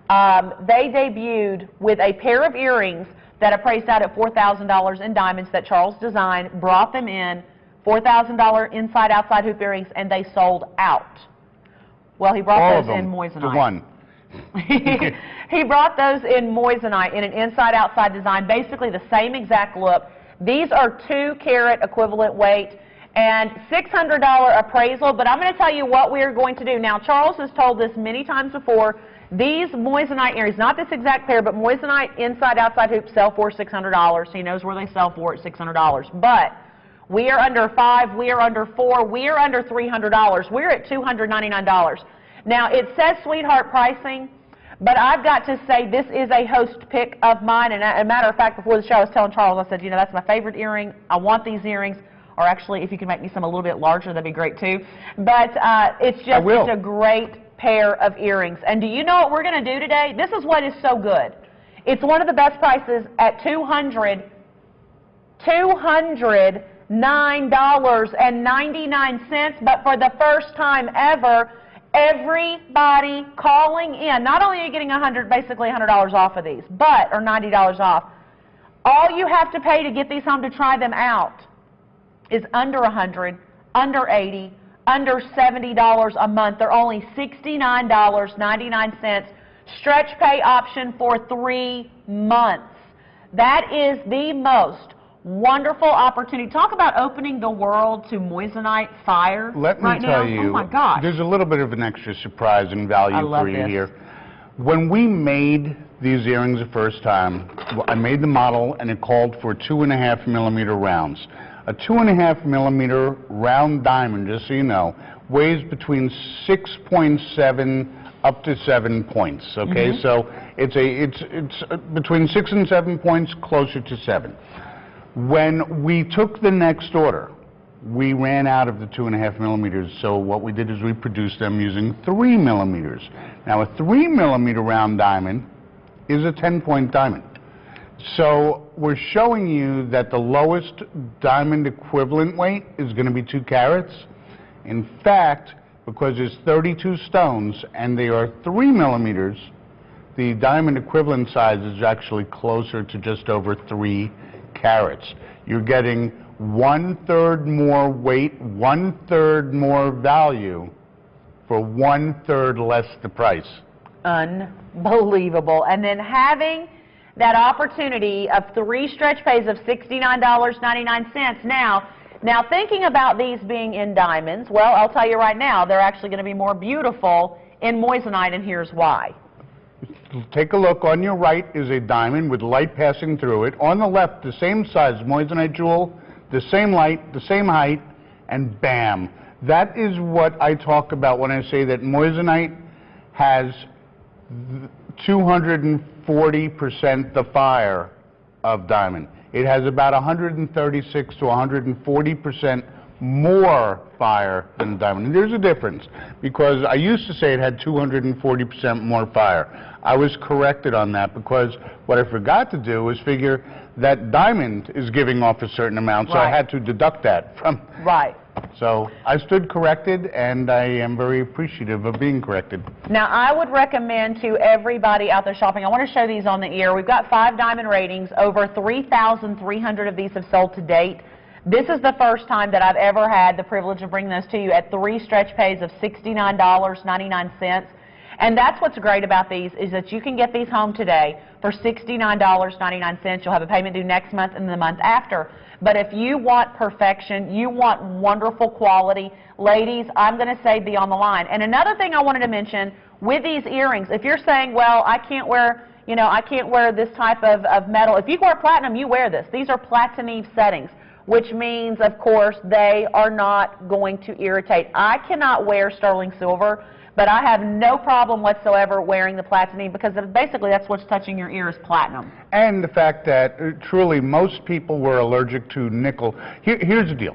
they debuted with a pair of earrings that appraised out at $4,000 in diamonds that Charles designed, brought them in, $4,000 inside-outside hoop earrings, and they sold out. Well, he brought those in Moissanite. To one. He brought those in Moissanite in an inside-outside design, basically the same exact look. These are 2-carat equivalent weight and $600 appraisal, but I'm going to tell you what we are going to do. Now, Charles has told this many times before. These Moissanite earrings, not this exact pair, but Moissanite inside-outside hoops sell for $600. He knows where they sell for at $600. But we are under $5, we are under $4, we are under $300. We're at $299. Now, it says sweetheart pricing, but I've got to say this is a host pick of mine. And as a matter of fact, before the show, I was telling Charles, I said, you know, that's my favorite earring. I want these earrings. Or actually, if you can make me some a little bit larger, that'd be great too. But it's a great pair of earrings. And do you know what we're going to do today? This is what is so good. It's one of the best prices at $209.99. But for the first time ever, everybody calling in, not only are you getting basically $100 off of these, but, or $90 off, all you have to pay to get these home to try them out is under $100, under $80, under $70 a month. They're only $69.99. Stretch pay option for 3 months. That is the most wonderful opportunity. Talk about opening the world to Moissanite fire. Let me tell you, oh my gosh, there's a little bit of an extra surprise and value for you here. When we made these earrings the first time, I made the model and it called for 2.5 millimeter rounds. A 2.5 millimeter round diamond, just so you know, weighs between 6.7 up to 7 points. Okay, so it's between 6 and 7 points, closer to 7. When we took the next order, we ran out of the 2.5 millimeters. So what we did is we produced them using 3 millimeters. Now a 3 millimeter round diamond is a 10-point diamond. So we're showing you that the lowest diamond equivalent weight is going to be 2 carats. In fact, because there's 32 stones and they are 3 millimeters, the diamond equivalent size is actually closer to just over 3 carats. You're getting 1/3 more weight, 1/3 more value for 1/3 less the price. Unbelievable. And then having that opportunity of 3 stretch pays of $69.99. Now thinking about these being in diamonds, well, I'll tell you right now, they're actually going to be more beautiful in Moissanite, and here's why. Take a look. On your right is a diamond with light passing through it. On the left, the same size Moissanite jewel, the same light, the same height, and bam. That is what I talk about when I say that Moissanite has 240% the fire of diamond. It has about 136 to 140% more fire than diamond. And there's a difference, because I used to say it had 240% more fire. I was corrected on that, because what I forgot to do was figure that diamond is giving off a certain amount, so I had to deduct that from... Right. So I stood corrected, and I am very appreciative of being corrected. Now, I would recommend to everybody out there shopping, I want to show these on the ear. We've got 5 diamond ratings. Over 3,300 of these have sold to date. This is the first time that I've ever had the privilege of bringing those to you at 3 stretch pays of $69.99. And that's what's great about these, is that you can get these home today for $69.99. You'll have a payment due next month and the month after. But if you want perfection, you want wonderful quality, ladies, I'm going to say be on the line. And another thing I wanted to mention with these earrings, if you're saying, well, I can't wear, I can't wear this type of metal. If you wear platinum, you wear this. These are Platineve settings, which means, of course, they are not going to irritate. I cannot wear sterling silver, but I have no problem whatsoever wearing the Platineve, because basically that's what's touching your ear is platinum. And the fact that truly most people were allergic to nickel. Here's the deal.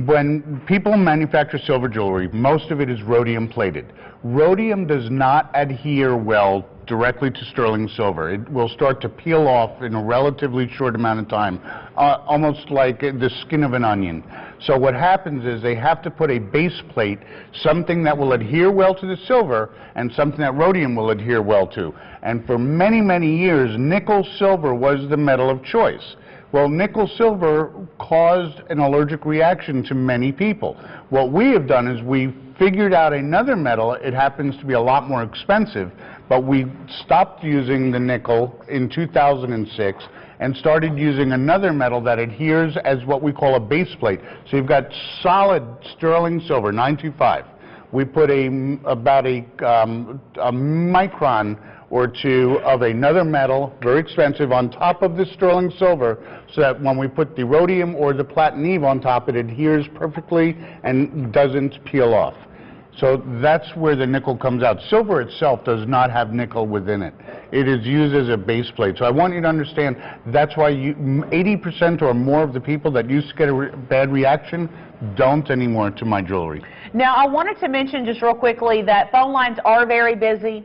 When people manufacture silver jewelry, most of it is rhodium plated. Rhodium does not adhere well directly to sterling silver. It will start to peel off in a relatively short amount of time, almost like the skin of an onion. So what happens is they have to put a base plate, something that will adhere well to the silver and something that rhodium will adhere well to. And for many, many years, nickel silver was the metal of choice. Well, nickel silver caused an allergic reaction to many people. What we have done is we figured out another metal. It happens to be a lot more expensive, but we stopped using the nickel in 2006 and started using another metal that adheres as what we call a base plate. So you've got solid sterling silver, 925. We put about a micron or 2 of another metal, very expensive, on top of the sterling silver, so that when we put the rhodium or the Platineve on top, it adheres perfectly and doesn't peel off. So that's where the nickel comes out. Silver itself does not have nickel within it. It is used as a base plate. So I want you to understand that's why 80% or more of the people that used to get a bad reaction don't anymore to my jewelry. Now, I wanted to mention just real quickly that phone lines are very busy.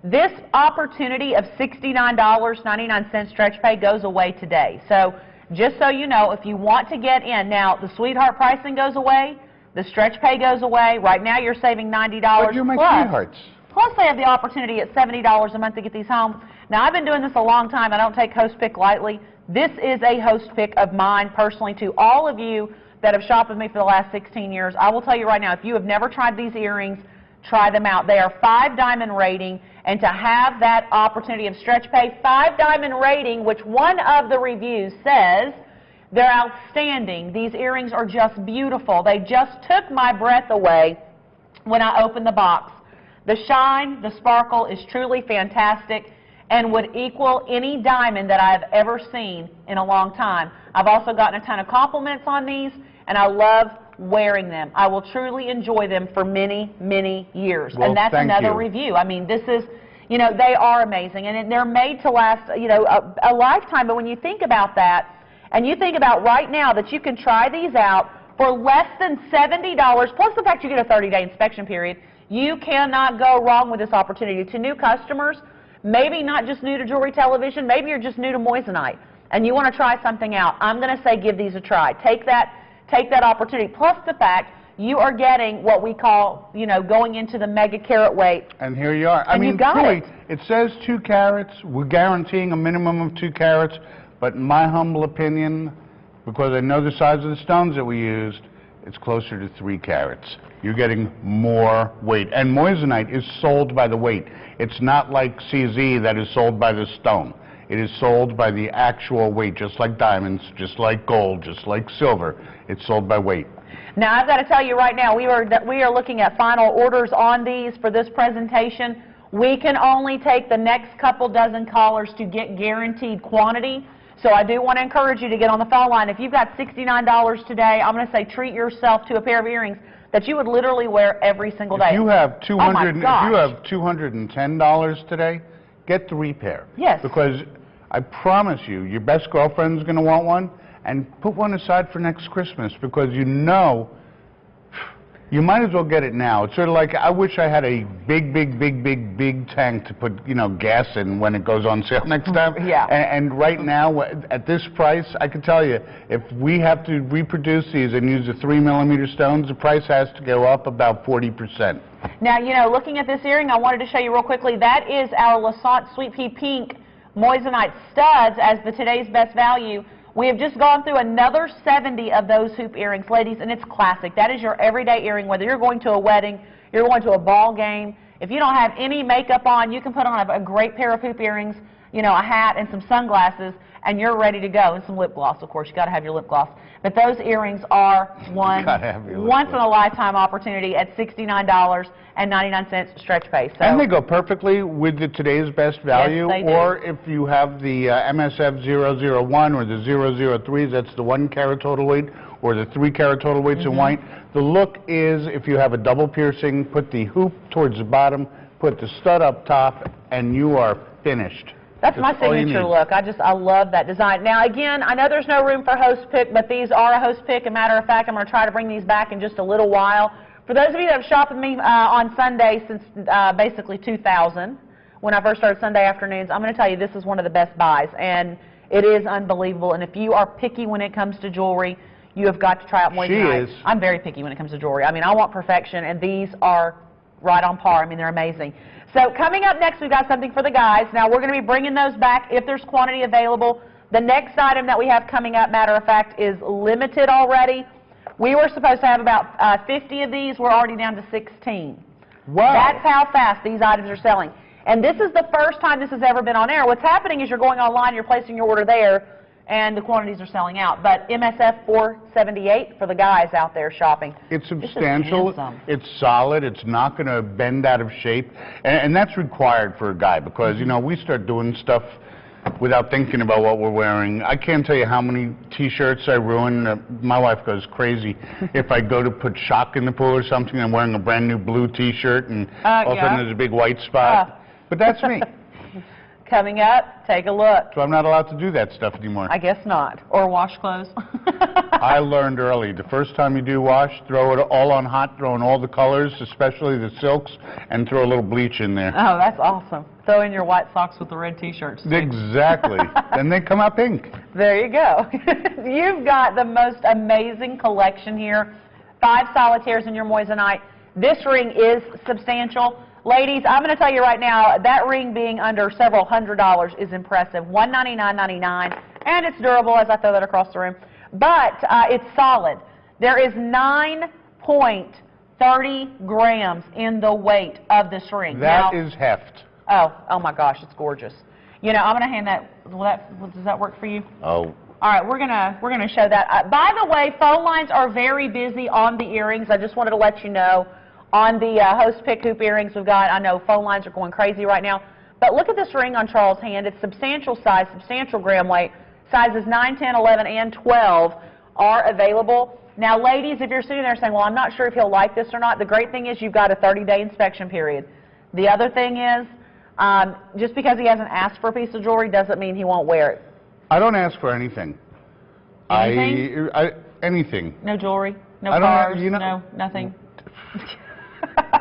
This opportunity of $69.99 stretch pay goes away today. So just so you know, if you want to get in, now the sweetheart pricing goes away, the stretch pay goes away. Right now you're saving $90 but you're my sweethearts. Plus they have the opportunity at $70 a month to get these home. Now, I've been doing this a long time. I don't take host pick lightly. This is a host pick of mine personally. To all of you that have shopped with me for the last 16 years, I will tell you right now, if you have never tried these earrings, try them out. They are 5 diamond rating, and to have that opportunity of stretch pay, 5 diamond rating, which one of the reviews says they're outstanding. These earrings are just beautiful. They just took my breath away when I opened the box. The shine, the sparkle is truly fantastic and would equal any diamond that I've ever seen in a long time. I've also gotten a ton of compliments on these, and I love wearing them. I will truly enjoy them for many, many years. Well, and that's another review. I mean, this is, they are amazing, and they're made to last, a lifetime. But when you think about that, and you think about right now that you can try these out for less than $70, plus the fact you get a 30-day inspection period, you cannot go wrong with this opportunity. To new customers, maybe not just new to Jewelry Television, maybe you're just new to Moissanite. and you want to try something out, I'm going to say give these a try. Take that opportunity. Plus the fact you are getting what we call, you know, going into the mega carat weight. And here you are. I mean, truly, it says 2 carats. We're guaranteeing a minimum of 2 carats. But in my humble opinion, because I know the size of the stones that we used, it's closer to 3 carats. You're getting more weight. And moissanite is sold by the weight. It's not like CZ that is sold by the stone. It is sold by the actual weight, just like diamonds, just like gold, just like silver. It's sold by weight. Now, I've got to tell you right now, we are looking at final orders on these for this presentation. We can only take the next couple dozen callers to get guaranteed quantity. So I do want to encourage you to get on the phone line. If you've got $69 today, I'm going to say treat yourself to a pair of earrings that you would literally wear every single day. If you have $210 today, get 3 pair. Yes. Because I promise you, your best girlfriend's going to want one, and put one aside for next Christmas, because you know, you might as well get it now. It's sort of like, I wish I had a big tank to put, you know, gas in when it goes on sale next time. Yeah. And right now, at this price, I can tell you, if we have to reproduce these and use the 3mm stones, the price has to go up about 40%. Now, you know, looking at this earring, I wanted to show you real quickly, that is our Luisant Sweet Pea Pink Moissanite studs as the today's best value. We have just gone through another 70 of those hoop earrings, ladies, and it's classic. That is your everyday earring, whether you're going to a wedding, you're going to a ball game. If you don't have any makeup on, you can put on a great pair of hoop earrings, you know, a hat and some sunglasses, and you're ready to go. And some lip gloss, of course. You got to have your lip gloss. But those earrings are once in a lifetime opportunity at $69.99 stretch pay. So, and they go perfectly with the today's best value. Yes, they do. Or if you have the MSF 001 or the 003s, that's the 1 carat total weight, or the 3 carat total weights in white. The look is, if you have a double piercing, put the hoop towards the bottom, put the stud up top, and you are finished. That's my signature look. I love that design. Now, again, I know there's no room for host pick, but these are a host pick. As a matter of fact, I'm going to try to bring these back in just a little while. For those of you that have shopped with me on Sunday since basically 2000, when I first started Sunday afternoons, I'm going to tell you this is one of the best buys, and it is unbelievable. And if you are picky when it comes to jewelry, you have got to try out Moissanite. She is. I'm very picky when it comes to jewelry. I mean, I want perfection, and these are right on par. I mean, they're amazing. So coming up next, we've got something for the guys. Now, we're going to be bringing those back if there's quantity available. The next item that we have coming up, matter of fact, is limited already. We were supposed to have about 50 of these. We're already down to 16. Wow. That's how fast these items are selling. And this is the first time this has ever been on air. What's happening is you're going online, you're placing your order there, and the quantities are selling out. But MSF 478 for the guys out there shopping. It's substantial, it's solid, it's not going to bend out of shape, and that's required for a guy, because, you know, we start doing stuff without thinking about what we're wearing. I can't tell you how many T-shirts I ruin. My wife goes crazy if I go to put shock in the pool or something. I'm wearing a brand new blue T-shirt, and all of a sudden there's a big white spot. But that's me. Coming up, take a look. So I'm not allowed to do that stuff anymore. I guess not. Or wash clothes. I learned early. The first time you do wash, throw it all on hot, throw in all the colors, especially the silks, and throw a little bleach in there. Oh, that's awesome. Throw in your white socks with the red T-shirts. Exactly. Then they come out pink. There you go. You've got the most amazing collection here. 5 solitaires in your moissanite. This ring is substantial. Ladies, I'm going to tell you right now, that ring being under several $100s is impressive. $199.99, and it's durable as I throw that across the room. But it's solid. There is 9.30 grams in the weight of this ring. That is heft. Oh my gosh, it's gorgeous. You know, I'm going to hand that. Does that work for you? Oh. All right, we're gonna show that. By the way, phone lines are very busy on the earrings. I just wanted to let you know. On the host pick hoop earrings we've got, I know phone lines are going crazy right now, but look at this ring on Charles' hand. It's substantial size, substantial gram weight. Sizes 9, 10, 11, and 12 are available. Now, ladies, if you're sitting there saying, well, I'm not sure if he'll like this or not, the great thing is you've got a 30-day inspection period. The other thing is, just because he hasn't asked for a piece of jewelry doesn't mean he won't wear it. I don't ask for anything. Anything? Anything. No jewelry? No cars? No, nothing?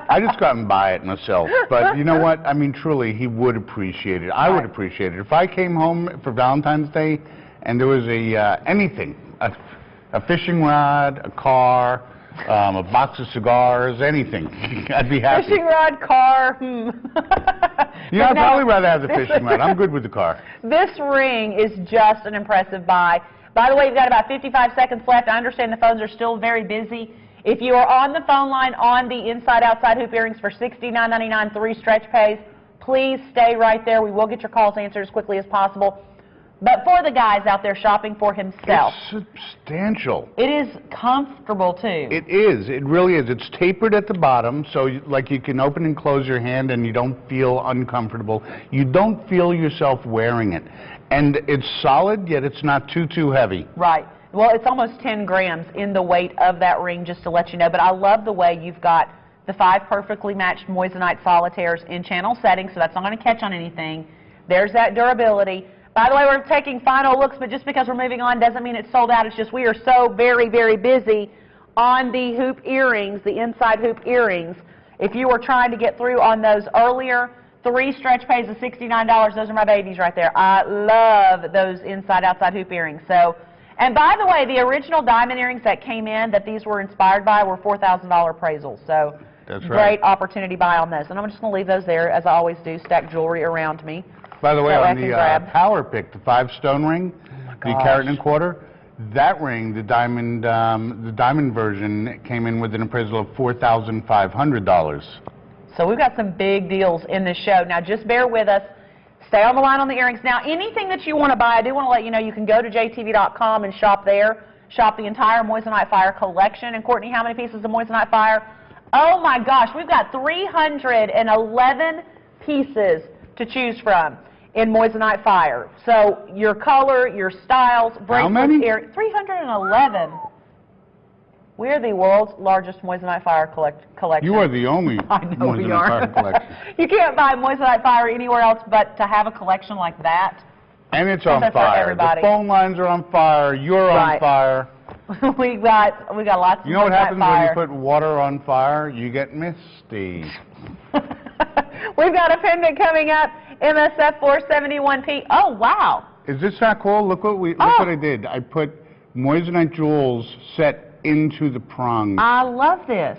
I just go out and buy it myself. But you know what? I mean, truly, he would appreciate it. I would appreciate it. If I came home for Valentine's Day and there was anything, a fishing rod, a car, a box of cigars, anything, I'd be happy. Fishing rod, car, Yeah, I'd probably rather have the fishing rod. I'm good with the car. This ring is just an impressive buy. By the way, you've got about 55 seconds left. I understand the phones are still very busy. If you are on the phone line on the inside-outside hoop earrings for $69.99, 3 stretch pays, please stay right there. We will get your calls answered as quickly as possible. But for the guys out there shopping for himself, it's substantial. It is comfortable, too. It is. It really is. It's tapered at the bottom, so like you can open and close your hand and you don't feel uncomfortable. You don't feel yourself wearing it. And it's solid, yet it's not too heavy. Right. Well, it's almost 10 grams in the weight of that ring, just to let you know. But I love the way you've got the 5 perfectly matched Moissanite solitaires in channel settings, so that's not going to catch on anything. There's that durability. By the way, we're taking final looks, but just because we're moving on doesn't mean it's sold out. It's just we are so very, very busy on the hoop earrings, the inside hoop earrings. If you were trying to get through on those earlier, 3 stretch pays of $69, those are my babies right there. I love those inside-outside hoop earrings. So, and by the way, the original diamond earrings that came in that these were inspired by were $4,000 appraisals. So, that's right. Great opportunity buy on those. And I'm just going to leave those there, as I always do, stack jewelry around me. By the way, on the Power Pick, the 5-stone ring, the carat and a quarter, that ring, the diamond version, came in with an appraisal of $4,500. So we've got some big deals in this show. Now, just bear with us. Stay on the line on the earrings. Now, anything that you want to buy, I do want to let you know you can go to jtv.com and shop there. Shop the entire Moissanite Fire collection. And, Courtney, how many pieces of Moissanite Fire? Oh, my gosh. We've got 311 pieces to choose from in Moissanite Fire. So your color, your styles, bracelets, how many? 311. We're the world's largest Moissanite Fire collection. You are the only Moissanite Fire collection. You can't buy Moissanite Fire anywhere else but to have a collection like that. And it's on fire. The phone lines are on fire. You're on fire. we got lots of You know what happens fire. when you put water on fire? You get Misty. We've got a pendant coming up, MSF 471P. Oh, wow. Is this not cool? Look what I did. I put Moissanite jewels set into the prongs. I love this.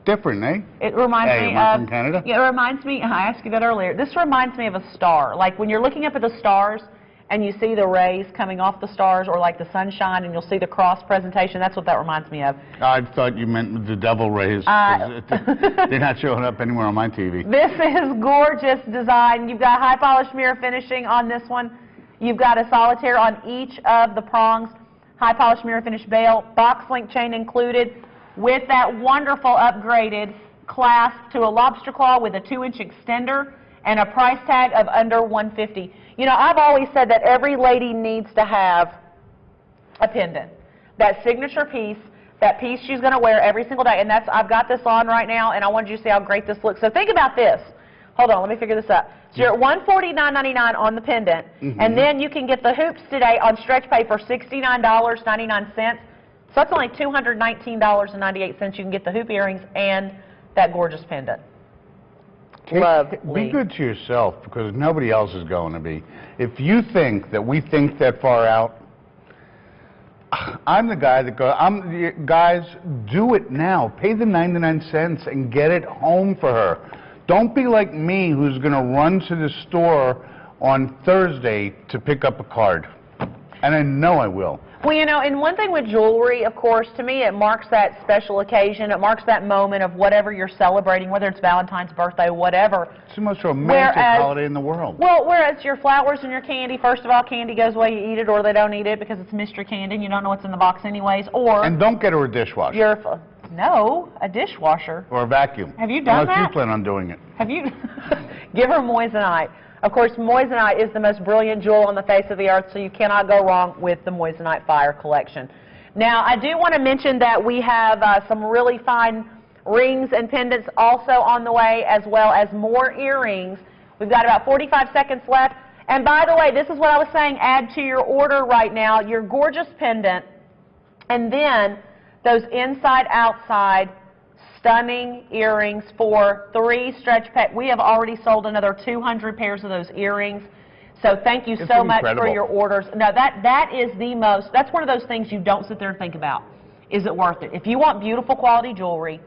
Different, eh? It reminds me of... from Canada? Yeah, it reminds me, I asked you that earlier, this reminds me of a star. Like when you're looking up at the stars and you see the rays coming off the stars, or like the sunshine and you'll see the cross presentation, that's what that reminds me of. I thought you meant the devil rays. They're not showing up anywhere on my TV. This is gorgeous design. You've got high polished mirror finishing on this one. You've got a solitaire on each of the prongs. High polished mirror finish bail, box link chain included, with that wonderful upgraded clasp to a lobster claw with a 2-inch extender and a price tag of under $150. You know, I've always said that every lady needs to have a pendant, that signature piece, that piece she's going to wear every single day. And that's, I've got this on right now, and I wanted you to see how great this looks. So think about this. Hold on, let me figure this out. So you're at $149.99 on the pendant, and then you can get the hoops today on stretch pay for $69.99. So that's only $219.98 you can get the hoop earrings and that gorgeous pendant. Lovely. Be good to yourself, because nobody else is going to be. If you think that we think that far out, I'm the guy that goes, guys, do it now. Pay the 99 cents and get it home for her. Don't be like me, who's going to run to the store on Thursday to pick up a card. And I know I will. Well, you know, and one thing with jewelry, of course, to me, it marks that special occasion. It marks that moment of whatever you're celebrating, whether it's Valentine's birthday, whatever. It's the most romantic holiday in the world. Well, whereas your flowers and your candy, first of all, candy goes away, you eat it, or they don't eat it because it's mystery candy and you don't know what's in the box anyways. Or and don't get her a dishwasher. No, a dishwasher. Or a vacuum. Have you done that? Unless you plan on doing it. Have you? Give her Moissanite. Of course, Moissanite is the most brilliant jewel on the face of the earth, so you cannot go wrong with the Moissanite Fire collection. Now, I do want to mention that we have some really fine rings and pendants also on the way, as well as more earrings. We've got about 45 seconds left. And by the way, this is what I was saying, add to your order right now, your gorgeous pendant, and then those inside-outside stunning earrings for 3 stretch pay. We have already sold another 200 pairs of those earrings. So thank you so much for your orders. No, that is the most, that's one of those things you don't sit there and think about. Is it worth it? If you want beautiful quality jewelry,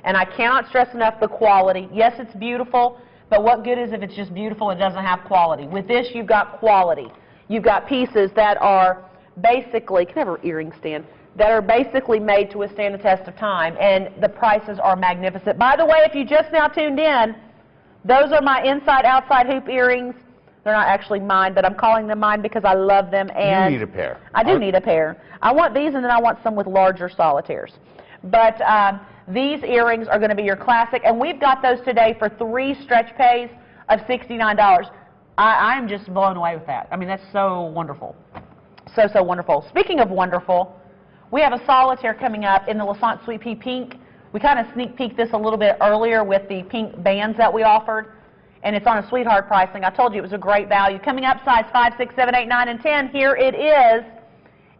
and I cannot stress enough the quality, yes, it's beautiful, but what good is if it's just beautiful and doesn't have quality? With this, you've got quality. You've got pieces that are basically, can I have an earring stand, that are basically made to withstand the test of time, and the prices are magnificent. By the way, if you just now tuned in, those are my inside-outside hoop earrings. They're not actually mine, but I'm calling them mine because I love them. And you need a pair. I do need a pair. I want these, and then I want some with larger solitaires. But these earrings are going to be your classic, and we've got those today for 3 stretch pays of $69. I'm just blown away with that. I mean, that's so wonderful. So, so wonderful. Speaking of wonderful, we have a solitaire coming up in the Luisant Sweet Pea Pink. We kind of sneak peeked this a little bit earlier with the pink bands that we offered, and it's on a sweetheart pricing. I told you it was a great value. Coming up, size 5, 6, 7, 8, 9, and 10. Here it is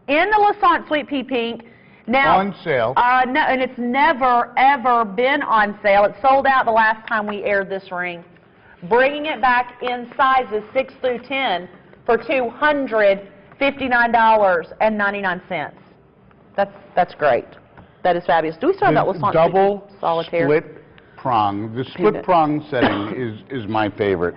in the Luisant Sweet Pea Pink. Now, on sale. No, and it's never, ever been on sale. It sold out the last time we aired this ring. Bringing it back in sizes 6 through 10 for $259.99. That's great. That is fabulous. Do we start that with double solitaire? Split prong. The split prong setting is my favorite.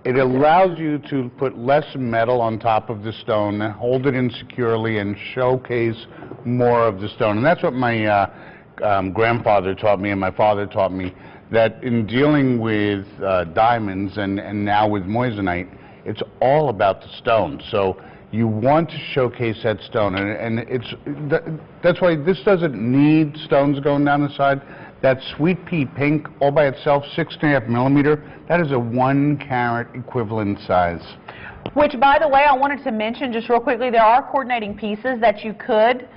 It allows you to put less metal on top of the stone, hold it in securely, and showcase more of the stone. And that's what my grandfather taught me and my father taught me, that in dealing with diamonds and now with moissanite, it's all about the stone. So you want to showcase that stone, and that's why this doesn't need stones going down the side. That sweet pea pink, all by itself, 6.5 millimeter, that is a 1 carat equivalent size. Which, by the way, I wanted to mention just real quickly, there are coordinating pieces that you could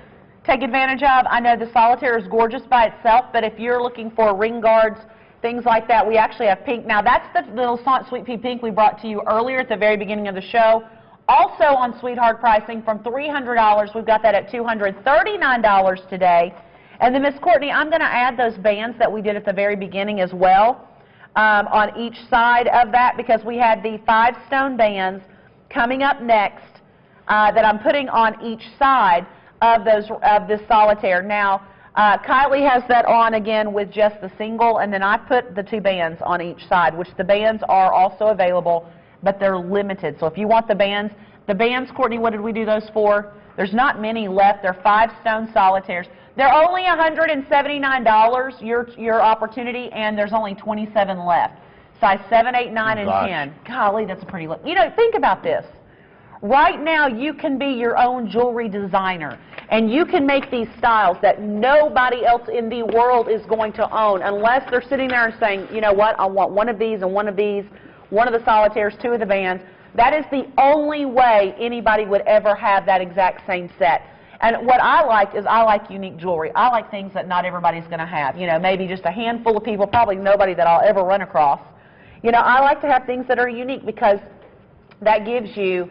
take advantage of. I know the solitaire is gorgeous by itself, but if you're looking for ring guards, things like that, we actually have pink. Now, that's the Luisant Sweet Pea Pink we brought to you earlier at the very beginning of the show. Also on sweetheart pricing from $300, we've got that at $239 today. And then, Miss Courtney, I'm going to add those bands that we did at the very beginning as well on each side of that, because we had the 5 stone bands coming up next that I'm putting on each side of this solitaire. Now, Kylie has that on again with just the single, and then I put the 2 bands on each side, which the bands are also available, but they're limited. So if you want the bands, Courtney, what did we do those for? There's not many left. They're 5 stone solitaires. They're only $179, your opportunity, and there's only 27 left. Size 7, 8, 9, and 10. Golly, that's a pretty look. You know, think about this. Right now, you can be your own jewelry designer, and you can make these styles that nobody else in the world is going to own unless they're sitting there and saying, you know what, I want one of these and one of these, one of the solitaires, 2 of the bands. That is the only way anybody would ever have that exact same set. And what I like is I like unique jewelry. I like things that not everybody's going to have. You know, maybe just a handful of people, probably nobody that I'll ever run across. You know, I like to have things that are unique because that gives you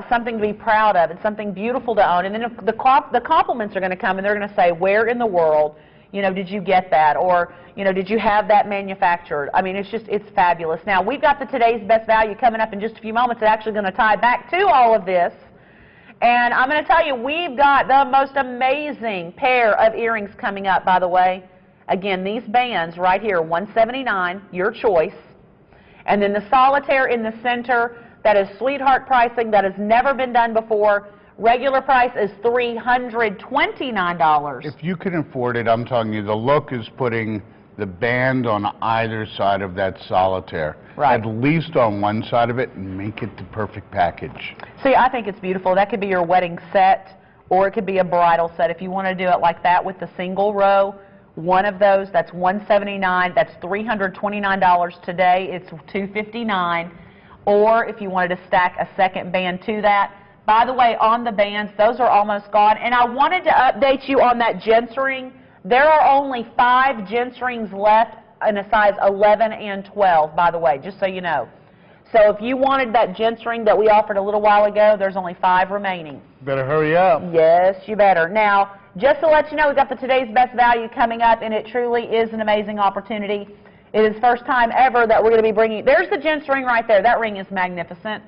something to be proud of and something beautiful to own. And then if the compliments are going to come and they're going to say, where in the world, you know, did you get that? Or, you know, did you have that manufactured? I mean, it's fabulous. Now, we've got the today's best value coming up in just a few moments. It's actually going to tie back to all of this. And I'm going to tell you, we've got the most amazing pair of earrings coming up, by the way. Again, these bands right here, $179, your choice. And then the solitaire in the center, that is sweetheart pricing, that has never been done before. Regular price is $329. If you can afford it, I'm telling you, the look is putting the band on either side of that solitaire. Right. At least on one side of it, and make it the perfect package. See, I think it's beautiful. That could be your wedding set, or it could be a bridal set. If you want to do it like that with the single row, one of those, that's $179. That's $329 today. It's $259. Or if you wanted to stack a second band to that. By the way, on the bands, those are almost gone. And I wanted to update you on that gents ring. There are only 5 gents rings left in a size 11 and 12, by the way, just so you know. So if you wanted that gents ring that we offered a little while ago, there's only 5 remaining. Better hurry up. Yes, you better. Now, just to let you know, we've got the today's best value coming up, and it truly is an amazing opportunity. It is the first time ever that we're going to be bringing, there's the gents ring right there. That ring is magnificent.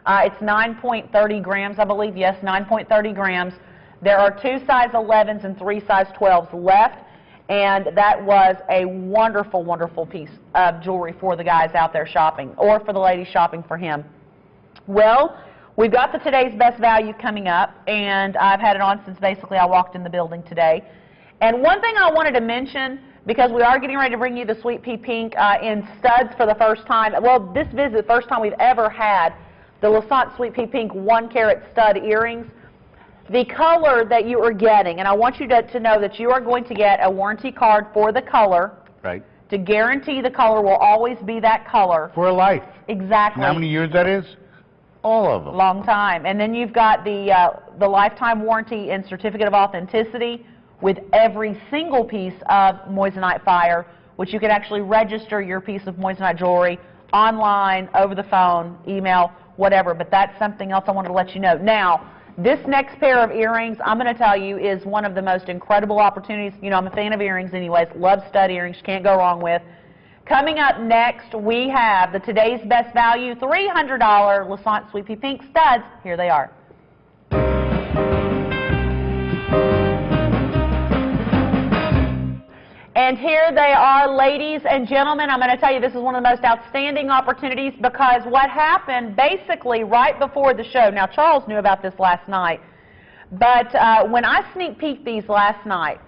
It's 9.30 grams, I believe. Yes, 9.30 grams. There are 2 size 11s and 3 size 12s left, and that was a wonderful, wonderful piece of jewelry for the guys out there shopping, or for the ladies shopping for him. Well, we've got the Today's Best Value coming up, and I've had it on since basically I walked in the building today. And one thing I wanted to mention, because we are getting ready to bring you the Sweet Pea Pink in studs for the first time. Well, this visit, the first time we've ever had the Luisant Sweet Pea Pink 1-carat stud earrings. The color that you are getting, and I want you to know that you are going to get a warranty card for the color. Right. To guarantee the color will always be that color. For life. Exactly. And how many years that is? All of them. Long time. And then you've got the lifetime warranty and certificate of authenticity with every single piece of Moissanite Fire, which you can actually register your piece of Moissanite jewelry online, over the phone, email, whatever. But that's something else I wanted to let you know. Now, this next pair of earrings, I'm going to tell you, is one of the most incredible opportunities. You know, I'm a fan of earrings anyways. Love stud earrings. Can't go wrong with. Coming up next, we have the Today's Best Value $300 Luisant Sweet Pea Pink studs. Here they are. And here they are, ladies and gentlemen. I'm going to tell you this is one of the most outstanding opportunities, because what happened basically right before the show, now Charles knew about this last night, but when I sneak peeked these last night,